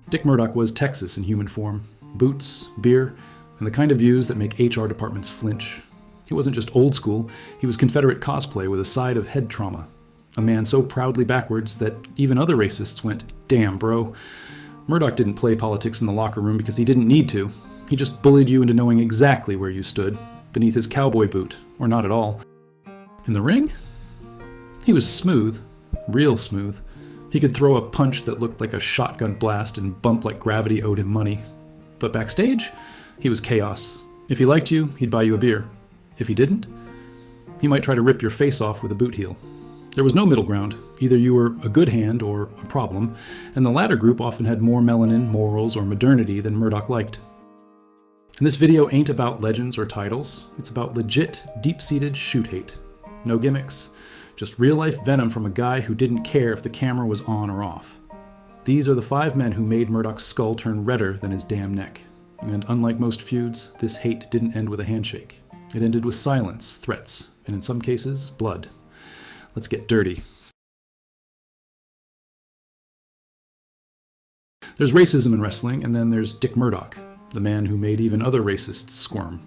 Dick Murdoch was Texas in human form. Boots, beer, and the kind of views that make HR departments flinch. He wasn't just old school, he was Confederate cosplay with a side of head trauma. A man so proudly backwards that even other racists went, "Damn, bro." Murdoch didn't play politics in the locker room because he didn't need to. He just bullied you into knowing exactly where you stood, beneath his cowboy boot, or not at all. In the ring? He was smooth, real smooth. He could throw a punch that looked like a shotgun blast and bump like gravity owed him money. But backstage, he was chaos. If he liked you, he'd buy you a beer. If he didn't, he might try to rip your face off with a boot heel. There was no middle ground. Either you were a good hand or a problem, and the latter group often had more melanin, morals, or modernity than Murdoch liked. And this video ain't about legends or titles. It's about legit, deep-seated shoot hate. No gimmicks. Just real-life venom from a guy who didn't care if the camera was on or off. These are the 5 men who made Murdoch's skull turn redder than his damn neck. And unlike most feuds, this hate didn't end with a handshake. It ended with silence, threats, and in some cases, blood. Let's get dirty. There's racism in wrestling, and then there's Dick Murdoch, the man who made even other racists squirm.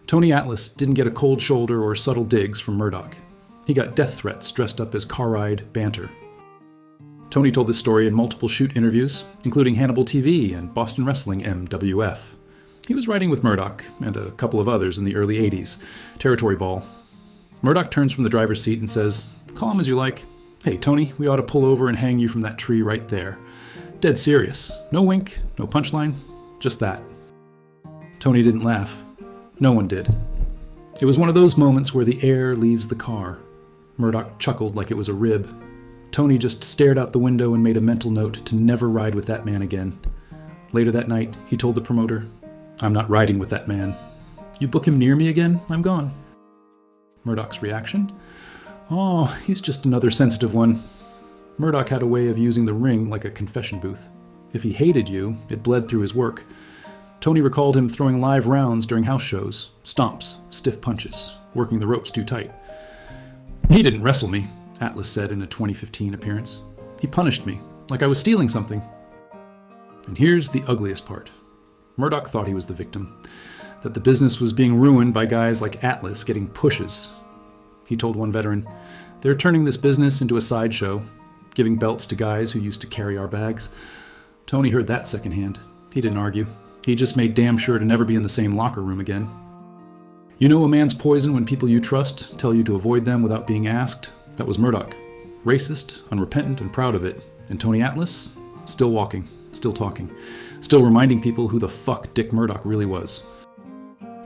Tony Atlas didn't get a cold shoulder or subtle digs from Murdoch. He got death threats dressed up as car ride banter. Tony told this story in multiple shoot interviews, including Hannibal TV and Boston Wrestling MWF. He was riding with Murdoch and a couple of others in the early 80s, Territory Ball. Murdoch turns from the driver's seat and says, "Calm as you like. Hey, Tony, we ought to pull over and hang you from that tree right there." Dead serious. No wink, no punchline, just that. Tony didn't laugh. No one did. It was one of those moments where the air leaves the car. Murdoch chuckled like it was a rib. Tony just stared out the window and made a mental note to never ride with that man again. Later that night, he told the promoter, "I'm not riding with that man. You book him near me again, I'm gone." Murdoch's reaction? "Oh, he's just another sensitive one." Murdoch had a way of using the ring like a confession booth. If he hated you, it bled through his work. Tony recalled him throwing live rounds during house shows, stomps, stiff punches, working the ropes too tight. "He didn't wrestle me," Atlas said in a 2015 appearance. "He punished me, like I was stealing something." And here's the ugliest part. Murdoch thought he was the victim, that the business was being ruined by guys like Atlas getting pushes. He told one veteran, "They're turning this business into a sideshow, giving belts to guys who used to carry our bags." Tony heard that secondhand. He didn't argue. He just made damn sure to never be in the same locker room again. You know a man's poison when people you trust tell you to avoid them without being asked? That was Murdoch. Racist, unrepentant, and proud of it. And Tony Atlas? Still walking, still talking, still reminding people who the fuck Dick Murdoch really was.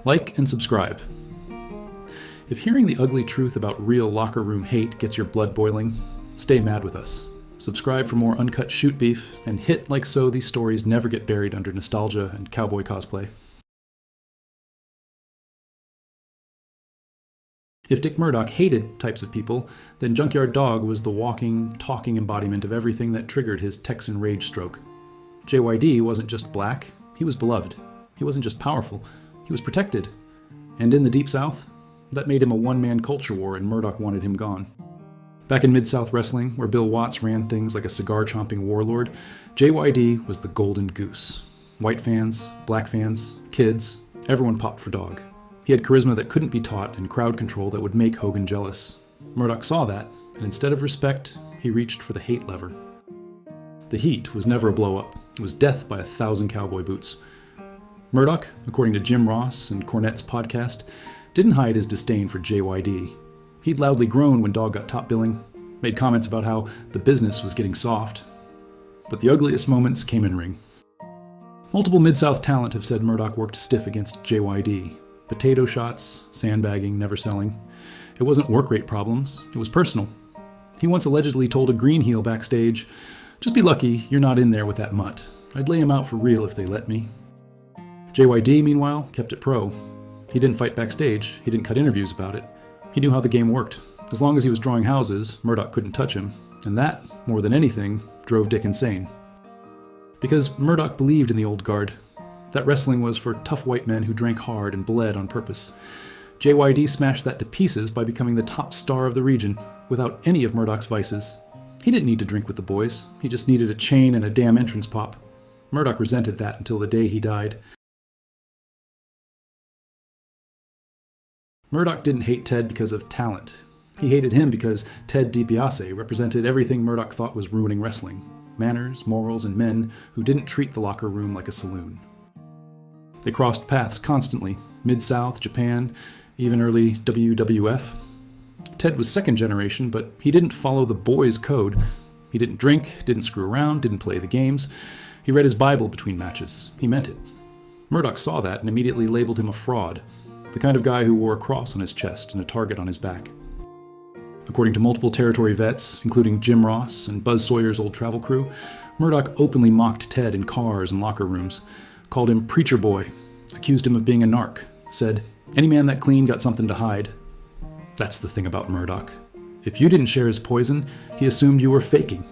Like and subscribe. If hearing the ugly truth about real locker room hate gets your blood boiling, stay mad with us. Subscribe for more uncut shoot beef, and hit like so these stories never get buried under nostalgia and cowboy cosplay. If Dick Murdoch hated types of people, then Junkyard Dog was the walking, talking embodiment of everything that triggered his Texan rage stroke. JYD wasn't just black, he was beloved. He wasn't just powerful, he was protected. And in the Deep South, that made him a one-man culture war, and Murdoch wanted him gone. Back in Mid-South Wrestling, where Bill Watts ran things like a cigar-chomping warlord, JYD was the golden goose. White fans, black fans, kids, everyone popped for Dog. He had charisma that couldn't be taught and crowd control that would make Hogan jealous. Murdoch saw that, and instead of respect, he reached for the hate lever. The heat was never a blow-up. It was death by 1,000 cowboy boots. Murdoch, according to Jim Ross and Cornette's podcast, didn't hide his disdain for JYD. He'd loudly groan when Dog got top billing, made comments about how the business was getting soft. But the ugliest moments came in ring. Multiple Mid-South talent have said Murdoch worked stiff against JYD. Potato shots, sandbagging, never selling. It wasn't work rate problems, it was personal. He once allegedly told a green heel backstage, "Just be lucky you're not in there with that mutt. I'd lay him out for real if they let me." JYD, meanwhile, kept it pro. He didn't fight backstage, he didn't cut interviews about it. He knew how the game worked. As long as he was drawing houses, Murdoch couldn't touch him. And that, more than anything, drove Dick insane. Because Murdoch believed in the old guard. That wrestling was for tough white men who drank hard and bled on purpose. JYD smashed that to pieces by becoming the top star of the region, without any of Murdoch's vices. He didn't need to drink with the boys, he just needed a chain and a damn entrance pop. Murdoch resented that until the day he died. Murdoch didn't hate Ted because of talent. He hated him because Ted DiBiase represented everything Murdoch thought was ruining wrestling: manners, morals, and men who didn't treat the locker room like a saloon. They crossed paths constantly, Mid-South, Japan, even early WWF. Ted was second generation, but he didn't follow the boys' code. He didn't drink, didn't screw around, didn't play the games. He read his Bible between matches. He meant it. Murdoch saw that and immediately labeled him a fraud, the kind of guy who wore a cross on his chest and a target on his back. According to multiple territory vets, including Jim Ross and Buzz Sawyer's old travel crew, Murdoch openly mocked Ted in cars and locker rooms, called him preacher boy, accused him of being a narc, said, "Any man that clean got something to hide." That's the thing about Murdoch. If you didn't share his poison, he assumed you were faking.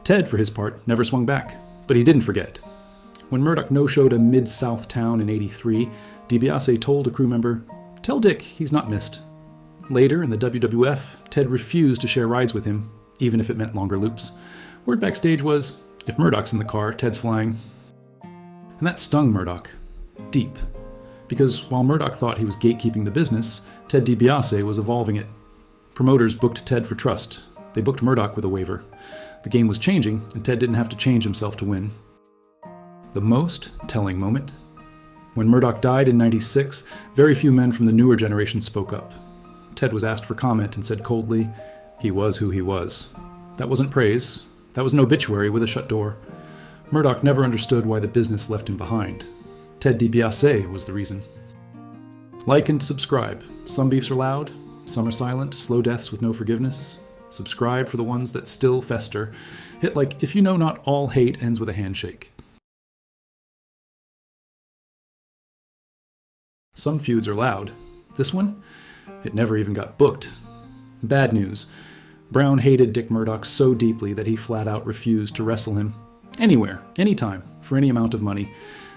Ted, for his part, never swung back, but he didn't forget. When Murdoch no-showed a Mid-South town in '83, DiBiase told a crew member, "Tell Dick he's not missed." Later, in the WWF, Ted refused to share rides with him, even if it meant longer loops. Word backstage was, if Murdoch's in the car, Ted's flying. And that stung Murdoch. Deep. Because while Murdoch thought he was gatekeeping the business, Ted DiBiase was evolving it. Promoters booked Ted for trust. They booked Murdoch with a waiver. The game was changing, and Ted didn't have to change himself to win. The most telling moment? When Murdoch died in '96, very few men from the newer generation spoke up. Ted was asked for comment and said coldly, he was who he was. That wasn't praise. That was an obituary with a shut door. Murdoch never understood why the business left him behind. Ted DiBiase was the reason. Like and subscribe. Some beefs are loud, some are silent, slow deaths with no forgiveness. Subscribe for the ones that still fester. Hit like if you know not all hate ends with a handshake. Some feuds are loud. This one? It never even got booked. Bad news. Brown hated Dick Murdoch so deeply that he flat out refused to wrestle him. Anywhere, anytime, for any amount of money.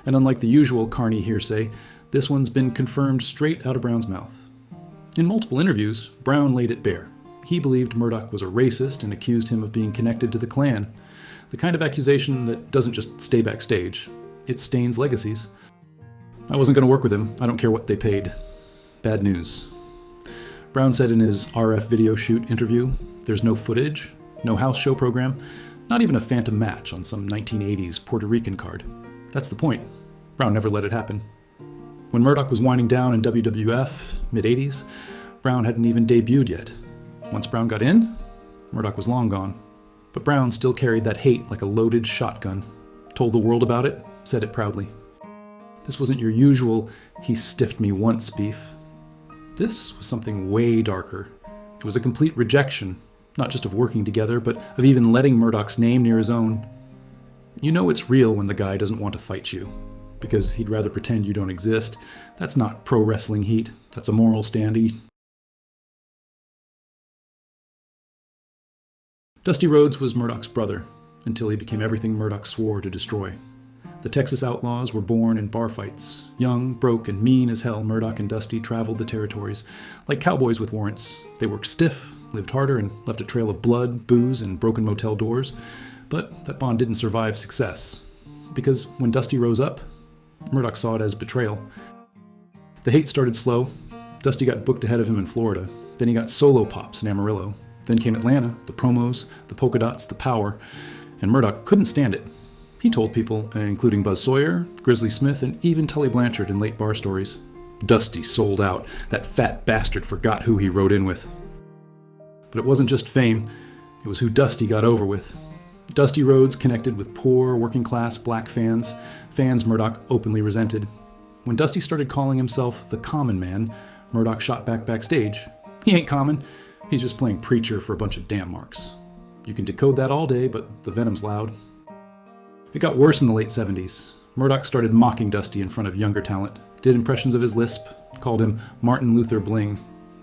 And unlike the usual Carney hearsay, this one's been confirmed straight out of Brown's mouth. In multiple interviews, Brown laid it bare. He believed Murdoch was a racist and accused him of being connected to the Klan. The kind of accusation that doesn't just stay backstage. It stains legacies. I wasn't going to work with him. I don't care what they paid. Bad news. Brown said in his RF video shoot interview, there's no footage, no house show program, not even a phantom match on some 1980s Puerto Rican card. That's the point. Brown never let it happen. When Murdoch was winding down in WWF, mid-80s, Brown hadn't even debuted yet. Once Brown got in, Murdoch was long gone. But Brown still carried that hate like a loaded shotgun. Told the world about it, said it proudly. This wasn't your usual, he stiffed me once beef. This was something way darker. It was a complete rejection, not just of working together, but of even letting Murdoch's name near his own. You know it's real when the guy doesn't want to fight you, because he'd rather pretend you don't exist. That's not pro wrestling heat. That's a moral standee. Dusty Rhodes was Murdoch's brother, until he became everything Murdoch swore to destroy. The Texas Outlaws were born in bar fights. Young, broke, and mean as hell, Murdoch and Dusty traveled the territories. Like cowboys with warrants, they worked stiff, lived harder, and left a trail of blood, booze, and broken motel doors. But that bond didn't survive success. Because when Dusty rose up, Murdoch saw it as betrayal. The hate started slow. Dusty got booked ahead of him in Florida. Then he got solo pops in Amarillo. Then came Atlanta, the promos, the polka dots, the power. And Murdoch couldn't stand it. He told people, including Buzz Sawyer, Grizzly Smith, and even Tully Blanchard in late bar stories. Dusty sold out. That fat bastard forgot who he rode in with. But it wasn't just fame. It was who Dusty got over with. Dusty Rhodes connected with poor, working-class black fans, fans Murdoch openly resented. When Dusty started calling himself the common man, Murdoch shot backstage. He ain't common. He's just playing preacher for a bunch of damn marks. You can decode that all day, but the venom's loud. It got worse in the late 70s. Murdoch started mocking Dusty in front of younger talent, did impressions of his lisp, called him Martin Luther Bling,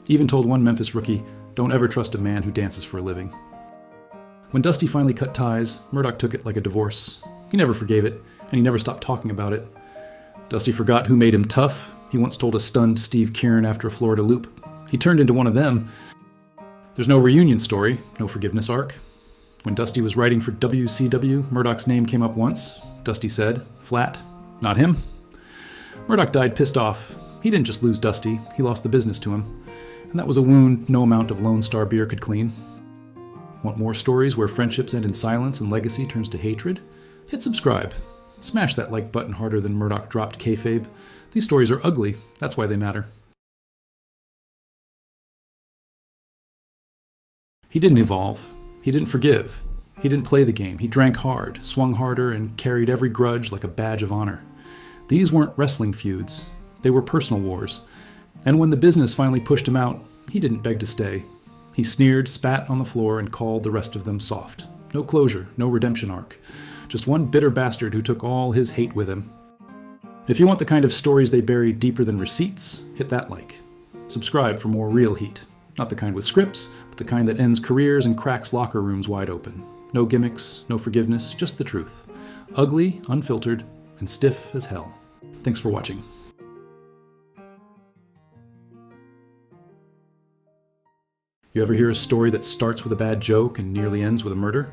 even told one Memphis rookie, "Don't ever trust a man who dances for a living." When Dusty finally cut ties, Murdoch took it like a divorce. He never forgave it, and he never stopped talking about it. Dusty forgot who made him tough. He once told a stunned Steve Kieran after a Florida loop. He turned into one of them. There's no reunion story, no forgiveness arc. When Dusty was writing for WCW, Murdoch's name came up once, Dusty said, flat. Not him. Murdoch died pissed off. He didn't just lose Dusty, he lost the business to him. And that was a wound no amount of Lone Star beer could clean. Want more stories where friendships end in silence and legacy turns to hatred? Hit subscribe. Smash that like button harder than Murdoch dropped kayfabe. These stories are ugly, that's why they matter. He didn't evolve. He didn't forgive. He didn't play the game. He drank hard, swung harder, and carried every grudge like a badge of honor. These weren't wrestling feuds. They were personal wars. And when the business finally pushed him out, he didn't beg to stay. He sneered, spat on the floor, and called the rest of them soft. No closure, no redemption arc. Just one bitter bastard who took all his hate with him. If you want the kind of stories they bury deeper than receipts, hit that like. Subscribe for more real heat. Not the kind with scripts, but the kind that ends careers and cracks locker rooms wide open. No gimmicks, no forgiveness, just the truth. Ugly, unfiltered, and stiff as hell. Thanks for watching. You ever hear a story that starts with a bad joke and nearly ends with a murder?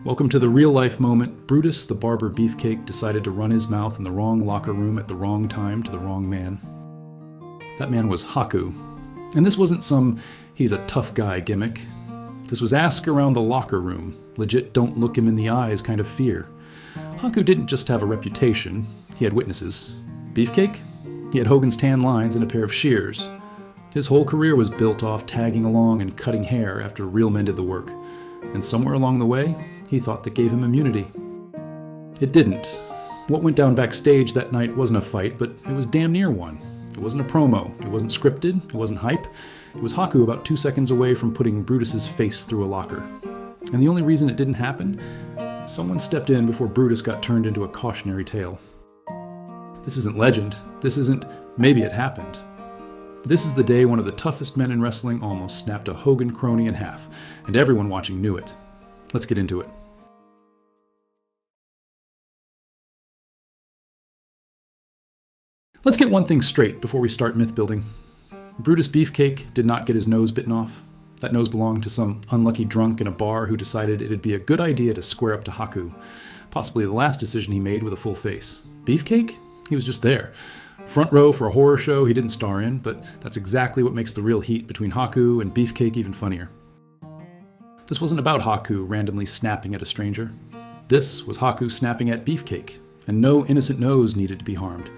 Welcome to the real-life moment. Brutus, the barber beefcake, decided to run his mouth in the wrong locker room at the wrong time to the wrong man. That man was Haku. And this wasn't some he's a tough guy gimmick. This was ask around the locker room, legit don't look him in the eyes kind of fear. Haku didn't just have a reputation, he had witnesses. Beefcake? He had Hogan's tan lines and a pair of shears. His whole career was built off tagging along and cutting hair after real men did the work. And somewhere along the way, he thought that gave him immunity. It didn't. What went down backstage that night wasn't a fight, but it was damn near one. It wasn't a promo, it wasn't scripted, it wasn't hype. It was Haku about 2 seconds away from putting Brutus's face through a locker. And the only reason it didn't happen? Someone stepped in before Brutus got turned into a cautionary tale. This isn't legend. This isn't maybe it happened. This is the day one of the toughest men in wrestling almost snapped a Hogan crony in half, and everyone watching knew it. Let's get into it. Let's get one thing straight before we start myth building. Brutus Beefcake did not get his nose bitten off. That nose belonged to some unlucky drunk in a bar who decided it'd be a good idea to square up to Haku. Possibly the last decision he made with a full face. Beefcake? He was just there. Front row for a horror show he didn't star in, but that's exactly what makes the real heat between Haku and Beefcake even funnier. This wasn't about Haku randomly snapping at a stranger. This was Haku snapping at Beefcake, and no innocent nose needed to be harmed.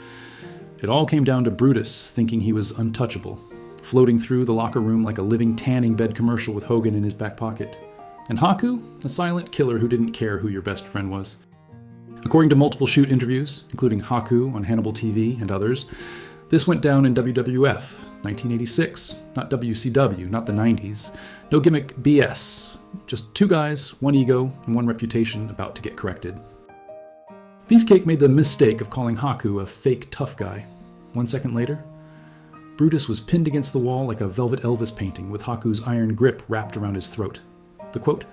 It all came down to Brutus thinking he was untouchable, floating through the locker room like a living tanning bed commercial with Hogan in his back pocket. And Haku, a silent killer who didn't care who your best friend was. According to multiple shoot interviews, including Haku on Hannibal TV and others, this went down in WWF, 1986, not WCW, not the 90s. No gimmick BS, just 2 guys, 1 ego, and 1 reputation about to get corrected. Beefcake made the mistake of calling Haku a fake tough guy. 1 second later, Brutus was pinned against the wall like a Velvet Elvis painting with Haku's iron grip wrapped around his throat. The quote,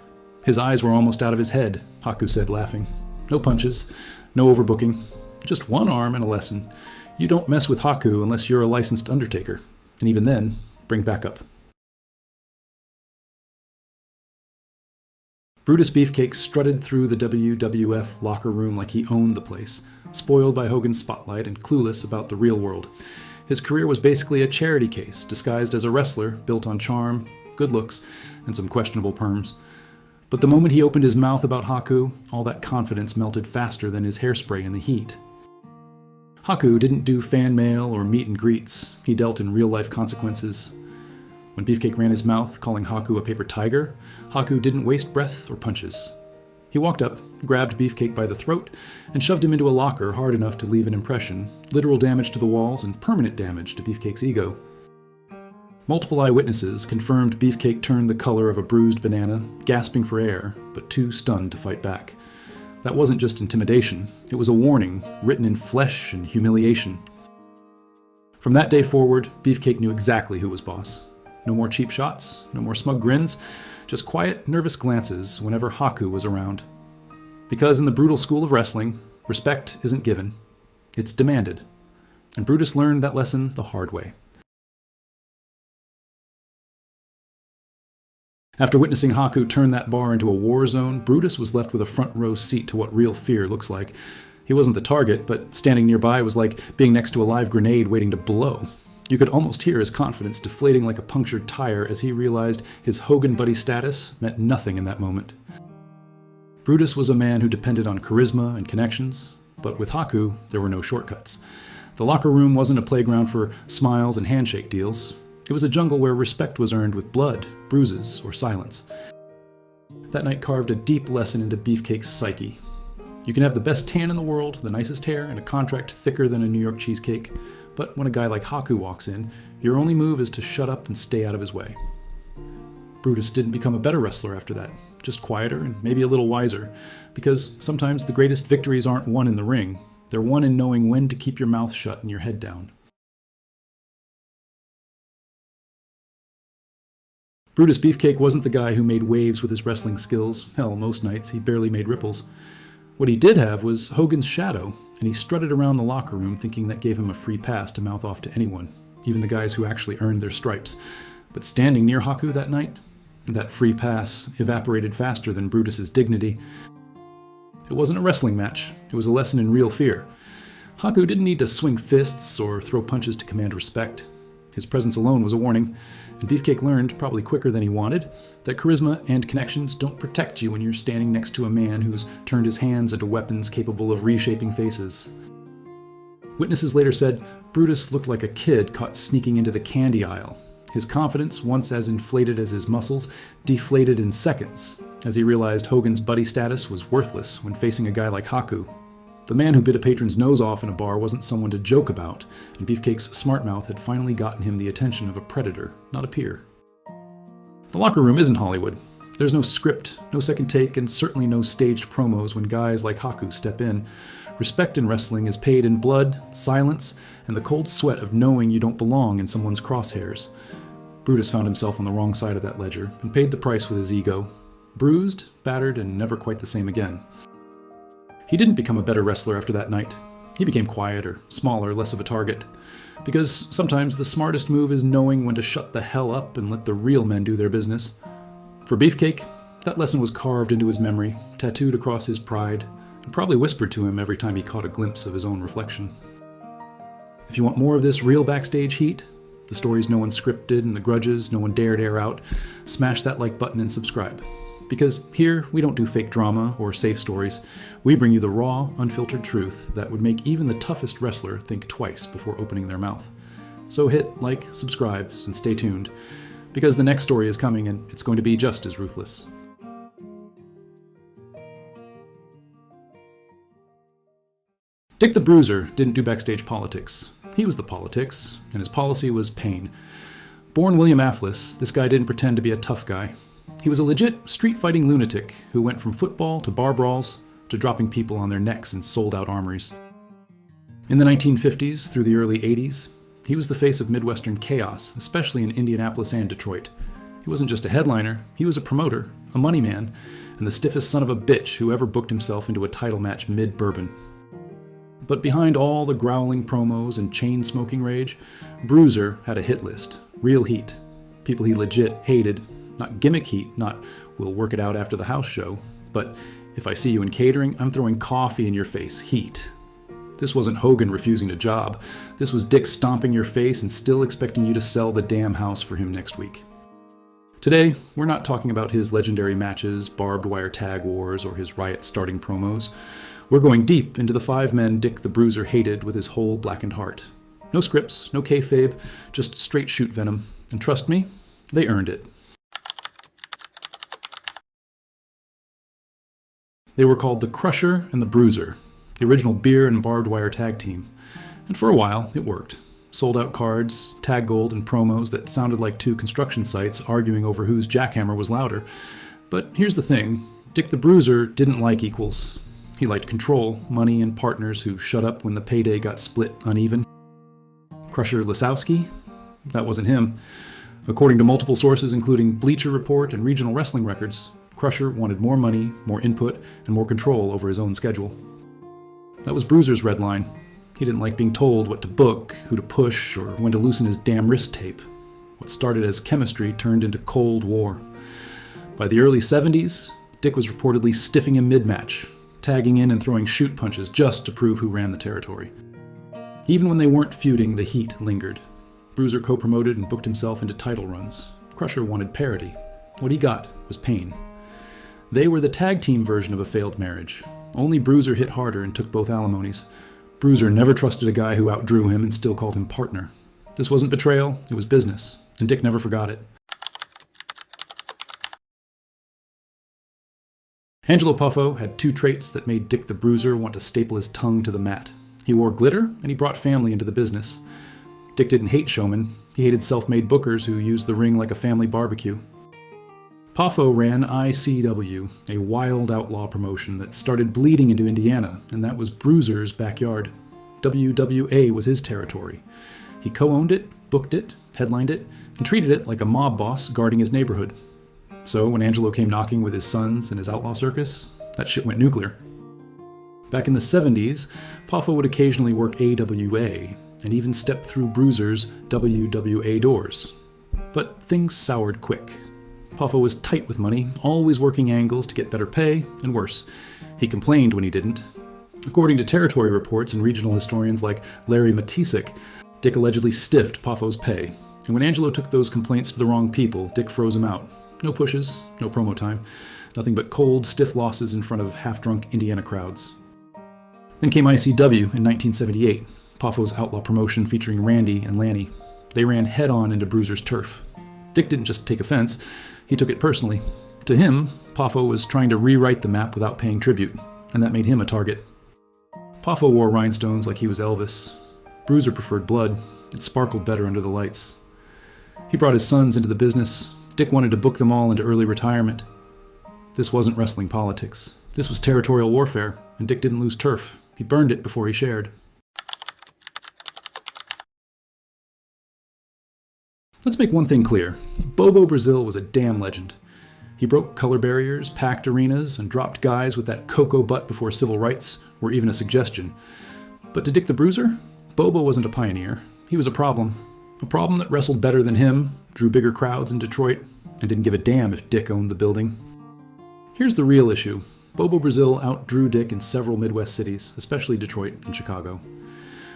"His eyes were almost out of his head," Haku said, laughing. No punches, no overbooking, just 1 arm and a lesson. You don't mess with Haku unless you're a licensed undertaker. And even then, bring backup. Brutus Beefcake strutted through the WWF locker room like he owned the place, spoiled by Hogan's spotlight and clueless about the real world. His career was basically a charity case, disguised as a wrestler, built on charm, good looks, and some questionable perms. But the moment he opened his mouth about Haku, all that confidence melted faster than his hairspray in the heat. Haku didn't do fan mail or meet and greets. He dealt in real-life consequences. When Beefcake ran his mouth, calling Haku a paper tiger, Haku didn't waste breath or punches. He walked up, grabbed Beefcake by the throat, and shoved him into a locker hard enough to leave an impression, literal damage to the walls and permanent damage to Beefcake's ego. Multiple eyewitnesses confirmed Beefcake turned the color of a bruised banana, gasping for air, but too stunned to fight back. That wasn't just intimidation, it was a warning, written in flesh and humiliation. From that day forward, Beefcake knew exactly who was boss. No more cheap shots, no more smug grins, just quiet, nervous glances whenever Haku was around. Because in the brutal school of wrestling, respect isn't given, it's demanded. And Brutus learned that lesson the hard way. After witnessing Haku turn that bar into a war zone, Brutus was left with a front row seat to what real fear looks like. He wasn't the target, but standing nearby was like being next to a live grenade waiting to blow. You could almost hear his confidence deflating like a punctured tire as he realized his Hogan buddy status meant nothing in that moment. Brutus was a man who depended on charisma and connections, but with Haku, there were no shortcuts. The locker room wasn't a playground for smiles and handshake deals. It was a jungle where respect was earned with blood, bruises, or silence. That night carved a deep lesson into Beefcake's psyche. You can have the best tan in the world, the nicest hair, and a contract thicker than a New York cheesecake, but when a guy like Haku walks in, your only move is to shut up and stay out of his way. Brutus didn't become a better wrestler after that, just quieter and maybe a little wiser, because sometimes the greatest victories aren't won in the ring, they're won in knowing when to keep your mouth shut and your head down. Brutus Beefcake wasn't the guy who made waves with his wrestling skills. Hell, most nights he barely made ripples. What he did have was Hogan's shadow, and he strutted around the locker room thinking that gave him a free pass to mouth off to anyone, even the guys who actually earned their stripes. But standing near Haku that night, that free pass evaporated faster than Brutus's dignity. It wasn't a wrestling match, it was a lesson in real fear. Haku didn't need to swing fists or throw punches to command respect. His presence alone was a warning, and Beefcake learned, probably quicker than he wanted, that charisma and connections don't protect you when you're standing next to a man who's turned his hands into weapons capable of reshaping faces. Witnesses later said Brutus looked like a kid caught sneaking into the candy aisle. His confidence, once as inflated as his muscles, deflated in seconds, as he realized Hogan's buddy status was worthless when facing a guy like Haku. The man who bit a patron's nose off in a bar wasn't someone to joke about, and Beefcake's smart mouth had finally gotten him the attention of a predator, not a peer. The locker room isn't Hollywood. There's no script, no second take, and certainly no staged promos when guys like Haku step in. Respect in wrestling is paid in blood, silence, and the cold sweat of knowing you don't belong in someone's crosshairs. Brutus found himself on the wrong side of that ledger and paid the price with his ego. Bruised, battered, and never quite the same again. He didn't become a better wrestler after that night. He became quieter, smaller, less of a target. Because sometimes the smartest move is knowing when to shut the hell up and let the real men do their business. For Beefcake, that lesson was carved into his memory, tattooed across his pride, and probably whispered to him every time he caught a glimpse of his own reflection. If you want more of this real backstage heat, the stories no one scripted and the grudges no one dared air out, smash that like button and subscribe. Because here, we don't do fake drama or safe stories. We bring you the raw, unfiltered truth that would make even the toughest wrestler think twice before opening their mouth. So hit like, subscribe, and stay tuned, because the next story is coming and it's going to be just as ruthless. Dick the Bruiser didn't do backstage politics. He was the politics, and his policy was pain. Born William Afflis, this guy didn't pretend to be a tough guy. He was a legit street-fighting lunatic who went from football to bar brawls to dropping people on their necks in sold-out armories. In the 1950s through the early 80s, he was the face of Midwestern chaos, especially in Indianapolis and Detroit. He wasn't just a headliner, he was a promoter, a money man, and the stiffest son of a bitch who ever booked himself into a title match mid-bourbon. But behind all the growling promos and chain-smoking rage, Bruiser had a hit list, real heat, people he legit hated. Not gimmick heat, not we'll work it out after the house show, but if I see you in catering, I'm throwing coffee in your face heat. This wasn't Hogan refusing a job. This was Dick stomping your face and still expecting you to sell the damn house for him next week. Today, we're not talking about his legendary matches, barbed wire tag wars, or his riot-starting promos. We're going deep into the 5 men Dick the Bruiser hated with his whole blackened heart. No scripts, no kayfabe, just straight shoot venom. And trust me, they earned it. They were called the Crusher and the Bruiser, the original beer and barbed wire tag team. And for a while, it worked. Sold out cards, tag gold, and promos that sounded like 2 construction sites arguing over whose jackhammer was louder. But here's the thing, Dick the Bruiser didn't like equals. He liked control, money, and partners who shut up when the payday got split uneven. Crusher Lisowski? That wasn't him. According to multiple sources including Bleacher Report and Regional Wrestling Records, Crusher wanted more money, more input, and more control over his own schedule. That was Bruiser's red line. He didn't like being told what to book, who to push, or when to loosen his damn wrist tape. What started as chemistry turned into Cold War. By the early 70s, Dick was reportedly stiffing him mid-match, tagging in and throwing shoot punches just to prove who ran the territory. Even when they weren't feuding, the heat lingered. Bruiser co-promoted and booked himself into title runs. Crusher wanted parity. What he got was pain. They were the tag team version of a failed marriage. Only Bruiser hit harder and took both alimonies. Bruiser never trusted a guy who outdrew him and still called him partner. This wasn't betrayal, it was business, and Dick never forgot it. Angelo Poffo had two traits that made Dick the Bruiser want to staple his tongue to the mat. He wore glitter, and he brought family into the business. Dick didn't hate showmen. He hated self-made bookers who used the ring like a family barbecue. Poffo ran ICW, a wild outlaw promotion that started bleeding into Indiana, and that was Bruiser's backyard. WWA was his territory. He co-owned it, booked it, headlined it, and treated it like a mob boss guarding his neighborhood. So when Angelo came knocking with his sons and his outlaw circus, that shit went nuclear. Back in the 70s, Poffo would occasionally work AWA, and even step through Bruiser's WWA doors. But things soured quick. Poffo was tight with money, always working angles to get better pay, and worse, he complained when he didn't. According to territory reports and regional historians like Larry Matisik, Dick allegedly stiffed Poffo's pay, and when Angelo took those complaints to the wrong people, Dick froze him out. No pushes, no promo time, nothing but cold, stiff losses in front of half-drunk Indiana crowds. Then came ICW in 1978, Poffo's outlaw promotion featuring Randy and Lanny. They ran head-on into Bruiser's turf. Dick didn't just take offense, he took it personally. To him, Poffo was trying to rewrite the map without paying tribute, and that made him a target. Poffo wore rhinestones like he was Elvis. Bruiser preferred blood. It sparkled better under the lights. He brought his sons into the business. Dick wanted to book them all into early retirement. This wasn't wrestling politics. This was territorial warfare, and Dick didn't lose turf. He burned it before he shared. Let's make one thing clear. Bobo Brazil was a damn legend. He broke color barriers, packed arenas, and dropped guys with that cocoa butt before civil rights were even a suggestion. But to Dick the Bruiser, Bobo wasn't a pioneer. He was a problem. A problem that wrestled better than him, drew bigger crowds in Detroit, and didn't give a damn if Dick owned the building. Here's the real issue. Bobo Brazil outdrew Dick in several Midwest cities, especially Detroit and Chicago.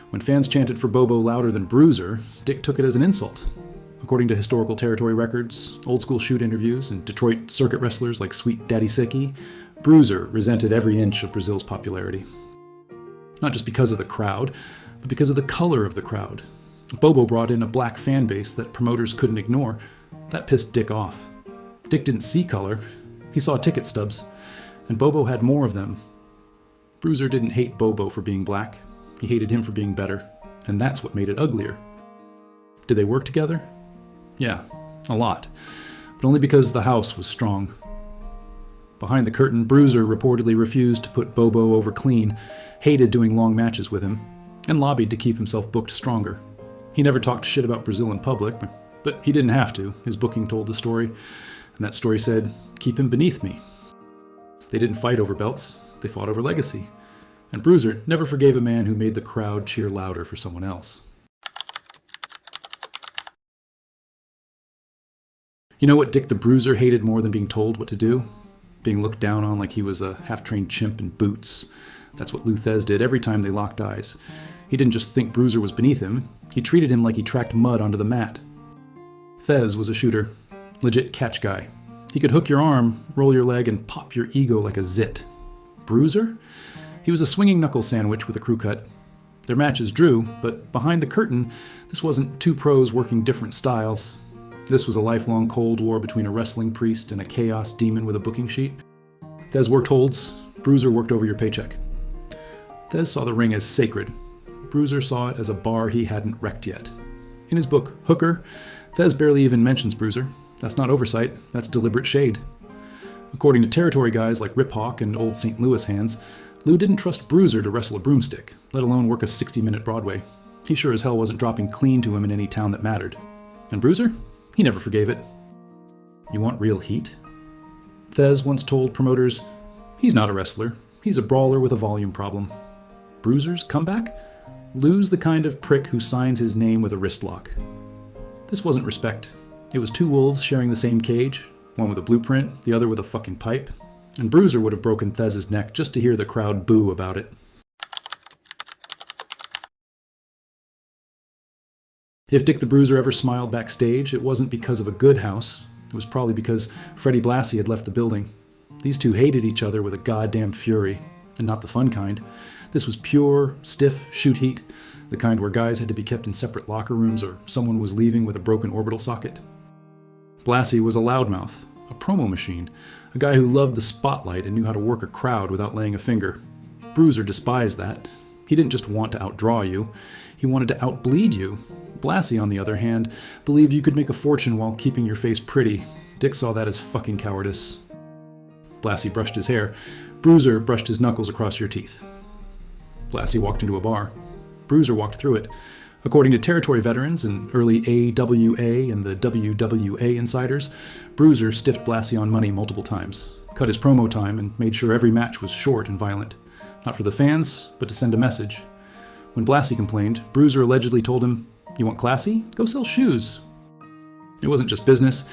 When fans chanted for Bobo louder than Bruiser, Dick took it as an insult. According to historical territory records, old-school shoot interviews, and Detroit circuit wrestlers like Sweet Daddy Seki, Bruiser resented every inch of Brazil's popularity. Not just because of the crowd, but because of the color of the crowd. Bobo brought in a black fan base that promoters couldn't ignore. That pissed Dick off. Dick didn't see color. He saw ticket stubs, and Bobo had more of them. Bruiser didn't hate Bobo for being black. He hated him for being better, and that's what made it uglier. Did they work together? Yeah, a lot, but only because the house was strong. Behind the curtain, Bruiser reportedly refused to put Bobo over clean, hated doing long matches with him, and lobbied to keep himself booked stronger. He never talked shit about Brazil in public, but he didn't have to. His booking told the story, and that story said, "Keep him beneath me." They didn't fight over belts, they fought over legacy. And Bruiser never forgave a man who made the crowd cheer louder for someone else. You know what Dick the Bruiser hated more than being told what to do? Being looked down on like he was a half-trained chimp in boots. That's what Lou Thesz did every time they locked eyes. He didn't just think Bruiser was beneath him, he treated him like he tracked mud onto the mat. Thesz was a shooter, legit catch guy. He could hook your arm, roll your leg, and pop your ego like a zit. Bruiser? He was a swinging knuckle sandwich with a crew cut. Their matches drew, but behind the curtain, this wasn't two pros working different styles. This was a lifelong Cold War between a wrestling priest and a chaos demon with a booking sheet. Thesz worked holds, Bruiser worked over your paycheck. Thesz saw the ring as sacred. Bruiser saw it as a bar he hadn't wrecked yet. In his book, Hooker, Thesz barely even mentions Bruiser. That's not oversight, that's deliberate shade. According to territory guys like Rip Hawk and old St. Louis hands, Lou didn't trust Bruiser to wrestle a broomstick, let alone work a 60-minute Broadway. He sure as hell wasn't dropping clean to him in any town that mattered. And Bruiser? He never forgave it. You want real heat? Thesz once told promoters, "He's not a wrestler. He's a brawler with a volume problem." Bruiser's comeback? Lou's the kind of prick who signs his name with a wrist lock. This wasn't respect. It was two wolves sharing the same cage, one with a blueprint, the other with a fucking pipe. And Bruiser would have broken Thez's neck just to hear the crowd boo about it. If Dick the Bruiser ever smiled backstage, it wasn't because of a good house. It was probably because Freddie Blassie had left the building. These two hated each other with a goddamn fury, and not the fun kind. This was pure, stiff shoot heat, the kind where guys had to be kept in separate locker rooms or someone was leaving with a broken orbital socket. Blassie was a loudmouth, a promo machine, a guy who loved the spotlight and knew how to work a crowd without laying a finger. Bruiser despised that. He didn't just want to outdraw you, he wanted to outbleed you. Blassie, on the other hand, believed you could make a fortune while keeping your face pretty. Dick saw that as fucking cowardice. Blassie brushed his hair. Bruiser brushed his knuckles across your teeth. Blassie walked into a bar. Bruiser walked through it. According to territory veterans and early AWA and the WWA insiders, Bruiser stiffed Blassie on money multiple times, cut his promo time, and made sure every match was short and violent. Not for the fans, but to send a message. When Blassie complained, Bruiser allegedly told him, "You want classy? Go sell shoes." It wasn't just business.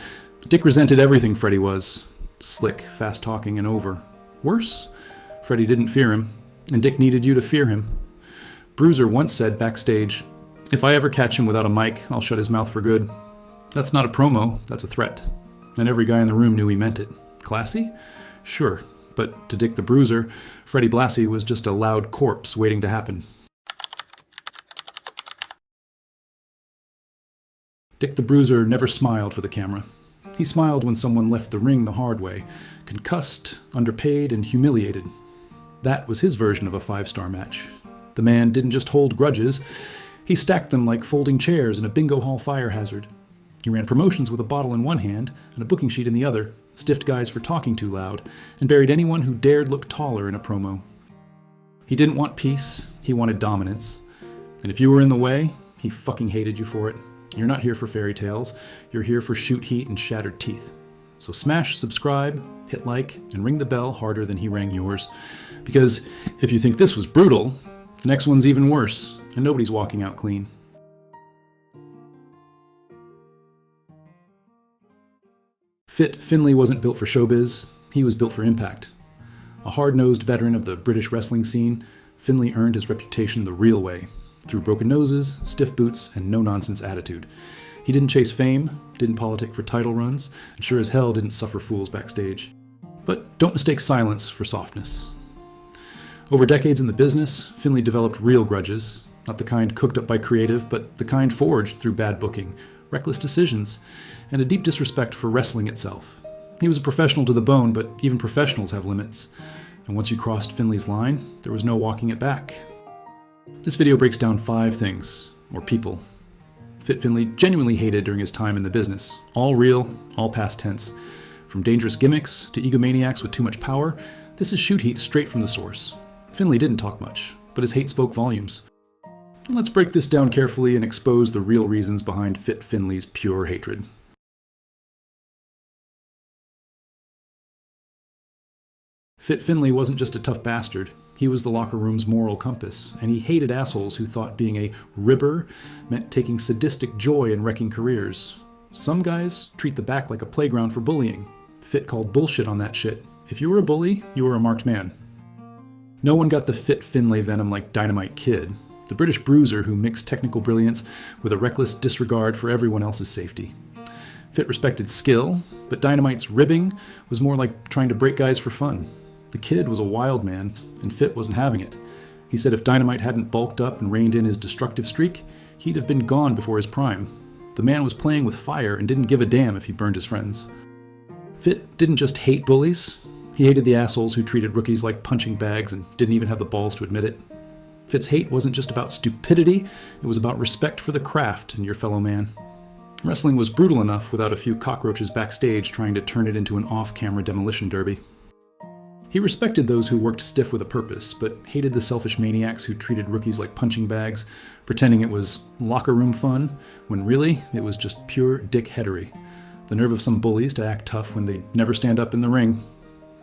Dick resented everything Freddie was. Slick, fast-talking, and over. Worse, Freddie didn't fear him, and Dick needed you to fear him. Bruiser once said backstage, "If I ever catch him without a mic, I'll shut his mouth for good." That's not a promo, that's a threat. And every guy in the room knew he meant it. Classy? Sure, but to Dick the Bruiser, Freddie Blassie was just a loud corpse waiting to happen. Dick the Bruiser never smiled for the camera. He smiled when someone left the ring the hard way, concussed, underpaid, and humiliated. That was his version of a 5-star match. The man didn't just hold grudges, he stacked them like folding chairs in a bingo hall fire hazard. He ran promotions with a bottle in one hand and a booking sheet in the other, stiffed guys for talking too loud, and buried anyone who dared look taller in a promo. He didn't want peace, he wanted dominance. And if you were in the way, he fucking hated you for it. You're not here for fairy tales, you're here for shoot heat and shattered teeth. So smash subscribe, hit like, and ring the bell harder than he rang yours. Because if you think this was brutal, the next one's even worse, and nobody's walking out clean. Fit Finlay wasn't built for showbiz, he was built for impact. A hard-nosed veteran of the British wrestling scene, Finlay earned his reputation the real way, through broken noses, stiff boots, and no-nonsense attitude. He didn't chase fame, didn't politic for title runs, and sure as hell didn't suffer fools backstage. But don't mistake silence for softness. Over decades in the business, Finlay developed real grudges, not the kind cooked up by creative, but the kind forged through bad booking, reckless decisions, and a deep disrespect for wrestling itself. He was a professional to the bone, but even professionals have limits. And once you crossed Finlay's line, there was no walking it back. This video breaks down 5 things, or people, Fit Finlay genuinely hated during his time in the business. All real, all past tense. From dangerous gimmicks to egomaniacs with too much power, this is shoot heat straight from the source. Finlay didn't talk much, but his hate spoke volumes. Let's break this down carefully and expose the real reasons behind Fit Finlay's pure hatred. Fit Finlay wasn't just a tough bastard. He was the locker room's moral compass, and he hated assholes who thought being a ribber meant taking sadistic joy in wrecking careers. Some guys treat the back like a playground for bullying. Fit called bullshit on that shit. If you were a bully, you were a marked man. No one got the Fit Finlay venom like Dynamite Kid, the British bruiser who mixed technical brilliance with a reckless disregard for everyone else's safety. Fit respected skill, but Dynamite's ribbing was more like trying to break guys for fun. The Kid was a wild man, and Fit wasn't having it. He said if Dynamite hadn't bulked up and reined in his destructive streak, he'd have been gone before his prime. The man was playing with fire and didn't give a damn if he burned his friends. Fit didn't just hate bullies, he hated the assholes who treated rookies like punching bags and didn't even have the balls to admit it. Fit's hate wasn't just about stupidity, it was about respect for the craft and your fellow man. Wrestling was brutal enough without a few cockroaches backstage trying to turn it into an off-camera demolition derby. He respected those who worked stiff with a purpose, but hated the selfish maniacs who treated rookies like punching bags, pretending it was locker room fun, when really it was just pure dickheadery. The nerve of some bullies to act tough when they'd never stand up in the ring.